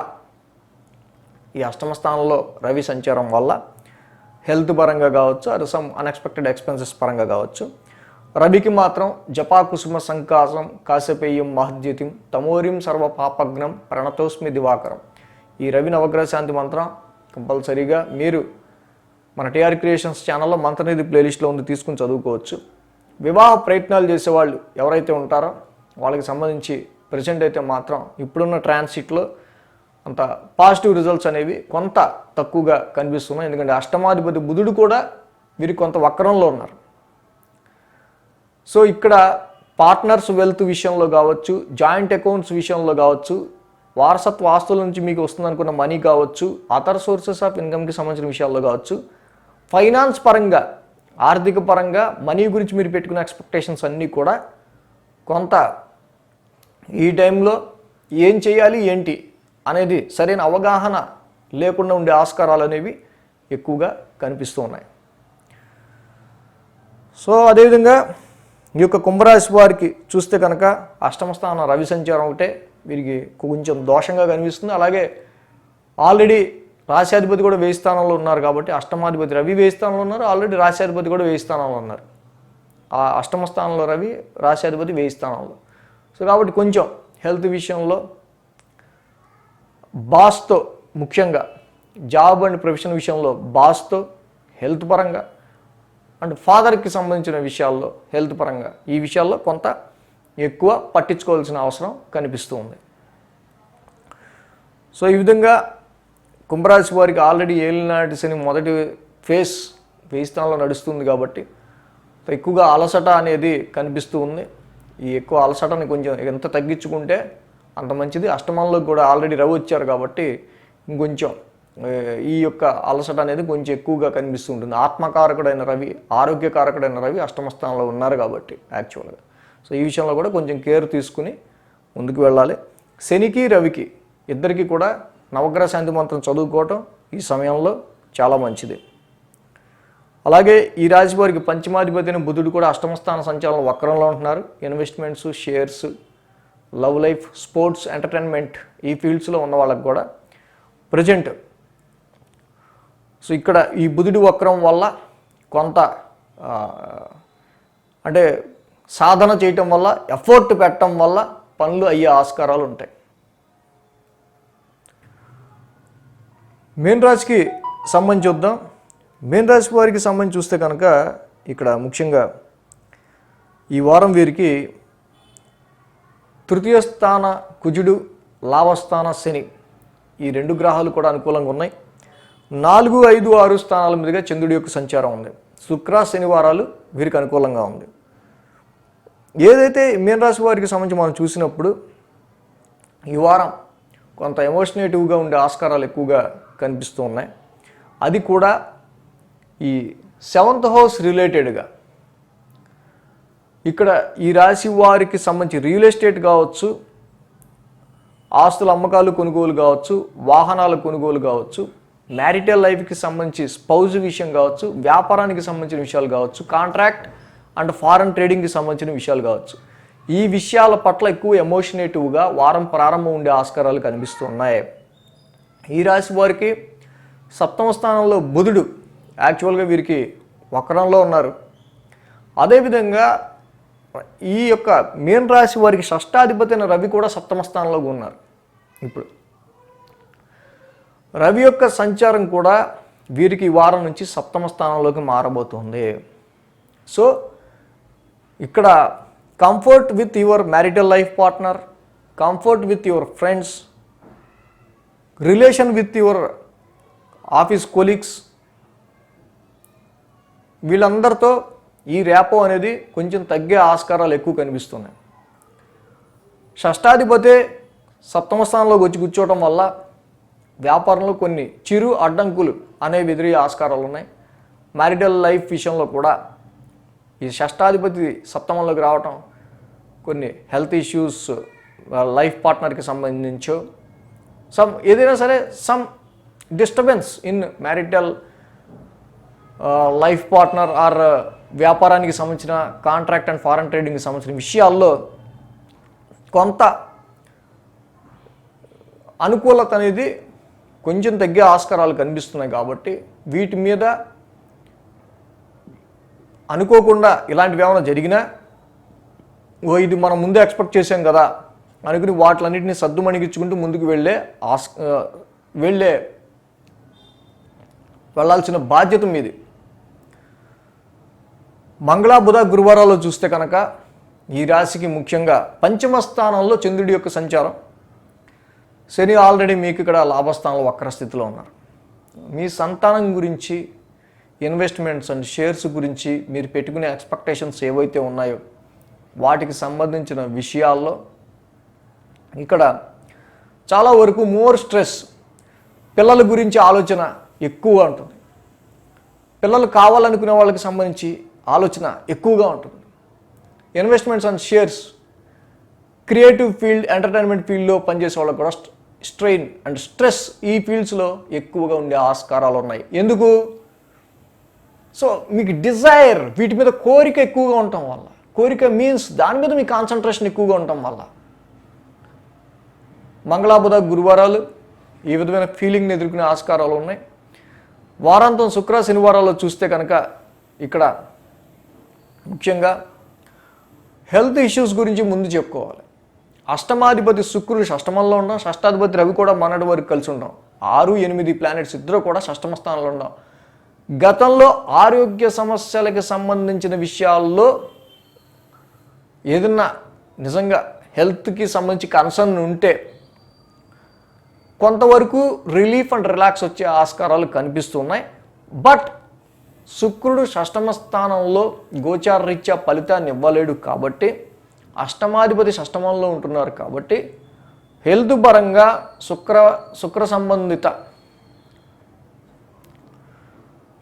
ఈ అష్టమ స్థానంలో రవి సంచారం వల్ల హెల్త్ పరంగా కావచ్చు, అది సమ్ అన్ఎక్స్పెక్టెడ్ ఎక్స్పెన్సెస్ పరంగా కావచ్చు. రవికి మాత్రం జపాకుసుమ సంకాసం కాశపేయం మహద్యుతిం తమోరిం సర్వ పాపగ్నం ప్రణతోస్మి దివాకరం. ఈ రవి నవగ్రహ శాంతి మంత్రం కంపల్సరీగా మీరు మన టీఆర్ క్రియేషన్స్ ఛానల్లో మంత్రనిధి ప్లేలిస్ట్లో ఉంది, తీసుకుని చదువుకోవచ్చు. వివాహ ప్రయత్నాలు చేసేవాళ్ళు ఎవరైతే ఉంటారో వాళ్ళకి సంబంధించి ప్రజెంట్ అయితే మాత్రం ఇప్పుడున్న ట్రాన్సిట్లో అంత పాజిటివ్ రిజల్ట్స్ అనేవి కొంత తక్కువగా కనిపిస్తున్నాయి. ఎందుకంటే అష్టమాధిపతి బుధుడు కూడా వీరికి కొంత వక్రంలో ఉన్నారు. సో ఇక్కడ పార్ట్నర్స్ వెల్త్ విషయంలో కావచ్చు, జాయింట్ అకౌంట్స్ విషయంలో కావచ్చు, వారసత్వ ఆస్తుల నుంచి మీకు వస్తుందనుకున్న మనీ కావచ్చు, అదర్ సోర్సెస్ ఆఫ్ ఇన్కమ్కి సంబంధించిన విషయాల్లో కావచ్చు, ఫైనాన్స్ పరంగా, ఆర్థిక పరంగా మనీ గురించి మీరు పెట్టుకున్న ఎక్స్పెక్టేషన్స్ అన్నీ కూడా కొంత ఈ టైంలో ఏం చేయాలి ఏంటి అనేది సరైన అవగాహన లేకుండా ఉండే ఆస్కారాలు అనేవి ఎక్కువగా కనిపిస్తూ ఉన్నాయి. సో అదేవిధంగా ఈ యొక్క కుంభరాశి వారికి చూస్తే కనుక అష్టమ స్థానం రవి సంచారం ఒకటే వీరికి కొంచెం దోషంగా కనిపిస్తుంది. అలాగే ఆల్రెడీ రాశ్యాధిపతి కూడా 1000 స్థానంలో ఉన్నారు. కాబట్టి అష్టమాధిపతి రవి 1000 స్థానంలో ఉన్నారు, ఆల్రెడీ రాశ్యాధిపతి కూడా 1000 స్థానంలో ఉన్నారు. ఆ అష్టమ స్థానంలో రవి, రాశ్యాధిపతి 1000 స్థానంలో. సో కాబట్టి కొంచెం హెల్త్ విషయంలో బాస్తో, ముఖ్యంగా జాబ్ అండ్ ప్రొఫెషన్ విషయంలో బాస్తో, హెల్త్ పరంగా అండ్ ఫాదర్కి సంబంధించిన విషయాల్లో హెల్త్ పరంగా ఈ విషయాల్లో కొంత ఎక్కువ పట్టించుకోవాల్సిన అవసరం కనిపిస్తూ ఉంది. సో ఈ విధంగా కుంభరాశి వారికి ఆల్రెడీ ఏలినాటి శని మొదటి ఫేస్ 1000 స్థానంలో నడుస్తుంది. కాబట్టి ఎక్కువగా అలసట అనేది కనిపిస్తూ ఉంది. ఈ ఎక్కువ అలసటని కొంచెం ఎంత తగ్గించుకుంటే అంత మంచిది. అష్టమంలోకి కూడా ఆల్రెడీ రవి వచ్చారు కాబట్టి ఇంకొంచెం ఈ యొక్క అలసట అనేది కొంచెం ఎక్కువగా కనిపిస్తూ ఉంటుంది. ఆత్మకారకుడైన రవి, ఆరోగ్యకారకుడైన రవి అష్టమ స్థానంలో ఉన్నారు కాబట్టి యాక్చువల్గా. సో ఈ విషయంలో కూడా కొంచెం కేర్ తీసుకుని ముందుకు వెళ్ళాలి. శనికి రవికి ఇద్దరికి కూడా నవగ్రహ శాంతి మంత్రం చదువుకోవటం ఈ సమయంలో చాలా మంచిది. అలాగే ఈ రాశి వారికి పంచమాధిపతి బుధుడు కూడా అష్టమ స్థాన సంచాలన వక్రంలో ఉంటున్నారు. Investments, shares, love life, sports, entertainment ఈ ఫీల్డ్స్లో ఉన్న వాళ్ళకి కూడా ప్రజెంట్ సో ఇక్కడ ఈ బుధుడి వక్రం వల్ల కొంత అంటే సాధన చేయటం వల్ల, ఎఫర్ట్ పెట్టడం వల్ల పనులు అయ్యే ఆస్కారాలు ఉంటాయి. మీన రాశికి సంబంధించి చూద్దాం. మీన రాశి వారికి సంబంధించి చూస్తే కనుక ఇక్కడ ముఖ్యంగా ఈ వారం వీరికి తృతీయ స్థాన కుజుడు, లాభస్థాన శని ఈ 2 గ్రహాలు కూడా అనుకూలంగా ఉన్నాయి. 4, 5, 6 స్థానాల మీదుగా చంద్రుడి యొక్క సంచారం ఉంది. శుక్ర, శనివారాలు వీరికి అనుకూలంగా ఉంది. ఏదైతే మీన రాశి వారికి సంబంధించి మనం చూసినప్పుడు ఈ వారం కొంత ఎమోషనేటివ్గా ఉండే ఆస్కారాలు ఎక్కువగా కనిపిస్తూ ఉన్నాయి. అది కూడా ఈ 7th హౌస్ రిలేటెడ్గా ఇక్కడ ఈ రాశి వారికి సంబంధించి రియల్ ఎస్టేట్ కావచ్చు, ఆస్తుల అమ్మకాలు కొనుగోలు కావచ్చు, వాహనాల కొనుగోలు కావచ్చు, మ్యారిటల్ లైఫ్కి సంబంధించి స్పౌజ్ విషయం కావచ్చు, వ్యాపారానికి సంబంధించిన విషయాలు కావచ్చు, కాంట్రాక్ట్ అండ్ ఫారెన్ ట్రేడింగ్కి సంబంధించిన విషయాలు కావచ్చు, ఈ విషయాల పట్ల ఎక్కువ ఎమోషనేటివ్గా వారం ప్రారంభం ఉండే ఆస్కారాలు కనిపిస్తున్నాయి. ఈ రాశి వారికి 7వ స్థానంలో బుధుడు యాక్చువల్గా వీరికి వక్రంలో ఉన్నారు. అదేవిధంగా ఈ యొక్క మీన రాశి వారికి షష్టాధిపతి అయిన రవి కూడా 7వ స్థానంలో ఉన్నారు. ఇప్పుడు రవి యొక్క సంచారం కూడా వీరికి ఈ వారం నుంచి 7వ స్థానంలోకి మారబోతుంది. సో ఇక్కడ comfort with your marital life partner, comfort with your friends, relation with your office colleagues, వీళ్ళందరితో ఈ ర్యాపో అనేది కొంచెం తగ్గే ఆస్కారాలు ఎక్కువ కనిపిస్తున్నాయి. షష్టాధిపతి సప్తమ స్థానంలోకి వచ్చి కూర్చోవడం వల్ల వ్యాపారంలో కొన్ని చిరు అడ్డంకులు అనేవి ఎదురయ్యే ఆస్కారాలు ఉన్నాయి. మ్యారిటల్ లైఫ్ విషయంలో కూడా ఈ షష్టాధిపతి సప్తమంలోకి రావటం కొన్ని హెల్త్ ఇష్యూస్, లైఫ్ పార్ట్నర్కి సంబంధించో ఏదైనా సరే some disturbance in marital life partner or వ్యాపారానికి సంబంధించిన కాంట్రాక్ట్ అండ్ ఫారెన్ ట్రేడింగ్కి సంబంధించిన విషయాల్లో కొంత అనుకూలత అనేది కొంచెం తగ్గే ఆస్కారాలు కనిపిస్తున్నాయి. కాబట్టి వీటి మీద అనుకోకుండా ఇలాంటివి ఏమైనా జరిగినా ఇది మనం ముందే ఎక్స్పెక్ట్ చేసాం కదా అనుకుని వాటిలన్నింటినీ సద్దుమణిగించుకుంటూ ముందుకు వెళ్ళాల్సిన బాధ్యత మీది. మంగళ బుధ గురువారాల్లో చూస్తే కనుక ఈ రాశికి ముఖ్యంగా పంచమ స్థానంలో చంద్రుడి యొక్క సంచారం, శని ఆల్రెడీ మీకు ఇక్కడ లాభస్థానంలో వక్ర స్థితిలో ఉన్నారు. మీ సంతానం గురించి, ఇన్వెస్ట్మెంట్స్ అండ్ షేర్స్ గురించి మీరు పెట్టుకునే ఎక్స్పెక్టేషన్స్ ఏవైతే ఉన్నాయో వాటికి సంబంధించిన విషయాల్లో ఇక్కడ చాలా వరకు మోర్ స్ట్రెస్, పిల్లల గురించి ఆలోచన ఎక్కువగా ఉంటుంది. పిల్లలు కావాలనుకునే వాళ్ళకి సంబంధించి ఆలోచన ఎక్కువగా ఉంటుంది. Investments and shares, creative field, entertainment ఫీల్డ్లో పనిచేసే వాళ్ళకి కూడా స్ట్రెయిన్ అండ్ స్ట్రెస్ ఈ ఫీల్డ్స్లో ఎక్కువగా ఉండే ఆస్కారాలు ఉన్నాయి. ఎందుకు? సో మీకు డిజైర్, వీటి మీద కోరిక ఎక్కువగా ఉండటం వల్ల, కోరిక మీన్స్ దాని మీద మీ కాన్సన్ట్రేషన్ ఎక్కువగా ఉండటం వల్ల మంగళబుధ గురువారాలు ఈ విధమైన ఫీలింగ్ని ఎదుర్కొనే ఆస్కారాలు ఉన్నాయి. వారాంతం శుక్ర శనివారాల్లో చూస్తే కనుక ఇక్కడ ముఖ్యంగా హెల్త్ ఇష్యూస్ గురించి ముందు చెప్పుకోవాలి. అష్టమాధిపతి శుక్రుడు షష్టమంలో ఉండడం, షష్టాధిపతి రవి కూడా మొన్నటి వరకు కలిసి ఉండడం, 6, 8 ప్లానెట్స్ ఇద్దరు కూడా షష్టమ స్థానంలో ఉండడం గతంలో ఆరోగ్య సమస్యలకి సంబంధించిన విషయాల్లో ఏదన్నా నిజంగా హెల్త్కి సంబంధించి కన్సర్న్ ఉంటే కొంతవరకు రిలీఫ్ అండ్ రిలాక్స్ వచ్చే ఆస్కారాలు కనిపిస్తున్నాయి. బట్ శుక్రుడు షష్టమ స్థానంలో గోచార రీత్యా ఫలితాన్ని ఇవ్వలేడు కాబట్టి, అష్టమాధిపతి షష్టమంలో ఉంటున్నారు కాబట్టి హెల్త్ పరంగా శుక్ర సంబంధిత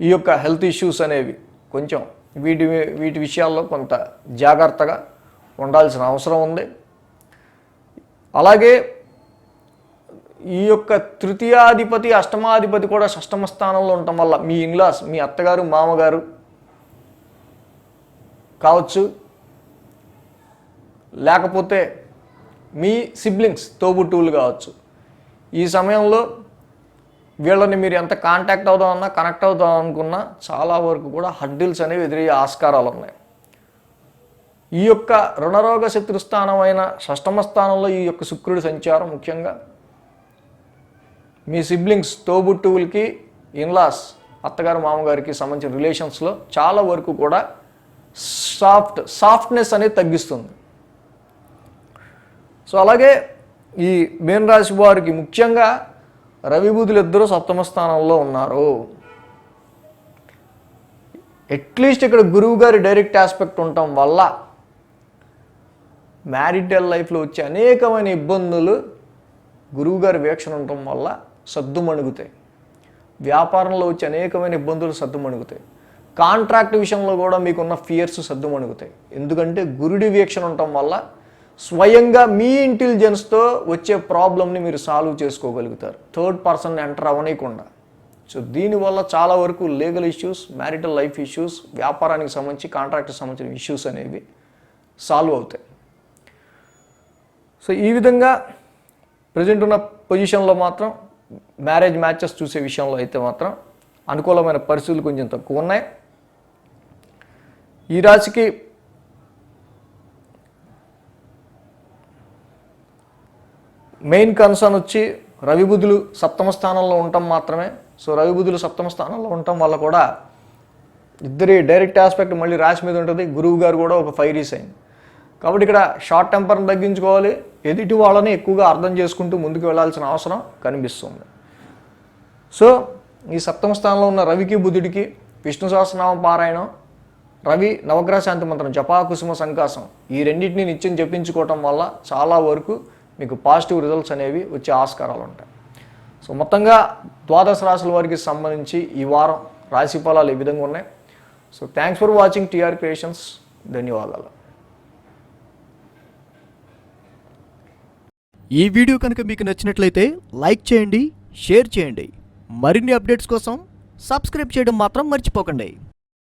ఈ యొక్క హెల్త్ ఇష్యూస్ అనేవి కొంచెం వీటి విషయాల్లో కొంత జాగ్రత్తగా ఉండాల్సిన అవసరం ఉంది. అలాగే ఈ యొక్క తృతీయాధిపతి అష్టమాధిపతి కూడా షష్టమ స్థానంలో ఉండటం వల్ల మీ ఇన్లాస్, మీ అత్తగారు మామగారు కావచ్చు, లేకపోతే మీ సిబ్లింగ్స్ తోబుట్టువులు కావచ్చు, ఈ సమయంలో వీళ్ళని మీరు ఎంత కాంటాక్ట్ అవుదామన్నా, కనెక్ట్ అవుదాం అనుకున్నా చాలా వరకు కూడా హడ్డిల్స్ అనేవి ఎదురయ్యే ఆస్కారాలు ఉన్నాయి. ఈ యొక్క రుణరోగ శత్రుస్థానమైన షష్టమ స్థానంలో ఈ యొక్క శుక్రుడి సంచారం ముఖ్యంగా మీ సిబ్లింగ్స్ తోబుట్టువులకి, ఇన్లాస్, అత్తగారు మామగారికి సంబంధించిన రిలేషన్స్లో చాలా వరకు కూడా సాఫ్ట్నెస్ అనేది తగ్గిస్తుంది. సో అలాగే ఈ మీన రాశి వారికి ముఖ్యంగా రవి బుధులు ఇద్దరు సప్తమ స్థానంలో ఉన్నారు. అట్లీస్ట్ ఇక్కడ గురువు గారి డైరెక్ట్ ఆస్పెక్ట్ ఉండటం వల్ల మ్యారిటల్ లైఫ్లో వచ్చే అనేకమైన ఇబ్బందులు గురువుగారి వీక్షణ ఉండటం వల్ల సద్దుమణుగుతాయి. వ్యాపారంలో వచ్చే అనేకమైన ఇబ్బందులు సద్దుమణుగుతాయి. కాంట్రాక్ట్ విషయంలో కూడా మీకున్న ఫియర్స్ సద్దుమణుగుతాయి. ఎందుకంటే గురుడి వీక్షణ ఉండటం వల్ల స్వయంగా మీ ఇంటెలిజెన్స్తో వచ్చే ప్రాబ్లమ్ని మీరు సాల్వ్ చేసుకోగలుగుతారు, థర్డ్ పర్సన్ ఎంటర్ అవ్వనీయకుండా. సో దీనివల్ల చాలా వరకు legal issues, marital life issues, వ్యాపారానికి సంబంధించి కాంట్రాక్ట్కి సంబంధించిన ఇష్యూస్ అనేవి సాల్వ్ అవుతాయి. సో ఈ విధంగా ప్రజెంట్ ఉన్న పొజిషన్లో మాత్రం మ్యారేజ్ మ్యాచెస్ చూసే విషయంలో అయితే మాత్రం అనుకూలమైన పరిస్థితులు కొంచెం తక్కువ ఉన్నాయి. ఈ రాశికి మెయిన్ కన్సర్న్ వచ్చి రవి బుధులు సప్తమ స్థానంలో ఉండటం మాత్రమే. సో రవి బుధులు సప్తమ స్థానంలో ఉండటం వల్ల కూడా ఇద్దరి డైరెక్ట్ ఆస్పెక్ట్ మళ్ళీ రాశి మీద ఉంటుంది. గురువు గారు కూడా ఒక ఫైరీ సైన్ కాబట్టి ఇక్కడ షార్ట్ టెంపర్ని తగ్గించుకోవాలి, ఎదుటి వాళ్ళని ఎక్కువగా అర్థం చేసుకుంటూ ముందుకు వెళ్ళాల్సిన అవసరం కనిపిస్తుంది. సో ఈ సప్తమ స్థానంలో ఉన్న రవికి బుధుడికి విష్ణు సహస్రనామ పారాయణం, రవి నవగ్రహ శాంతి మంత్రం జపా కుసుమ సంకాసం ఈ రెండింటిని నిత్యం జపించుకోవటం వల్ల చాలా వరకు మీకు పాజిటివ్ రిజల్ట్స్ అనేవి వచ్చే ఆస్కారాలు ఉంటాయి. సో మొత్తంగా ద్వాదశ రాశుల వారికి సంబంధించి ఈ వారం రాశి ఫలాలు ఈ విధంగా ఉన్నాయి. So thanks for watching TR creations. ధన్యవాదాలు. ఈ వీడియో కనుక మీకు నచ్చినట్లయితే లైక్ చేయండి, షేర్ చేయండి. మరిన్ని అప్డేట్స్ కోసం సబ్స్క్రైబ్ చేయడం మాత్రం మర్చిపోకండి.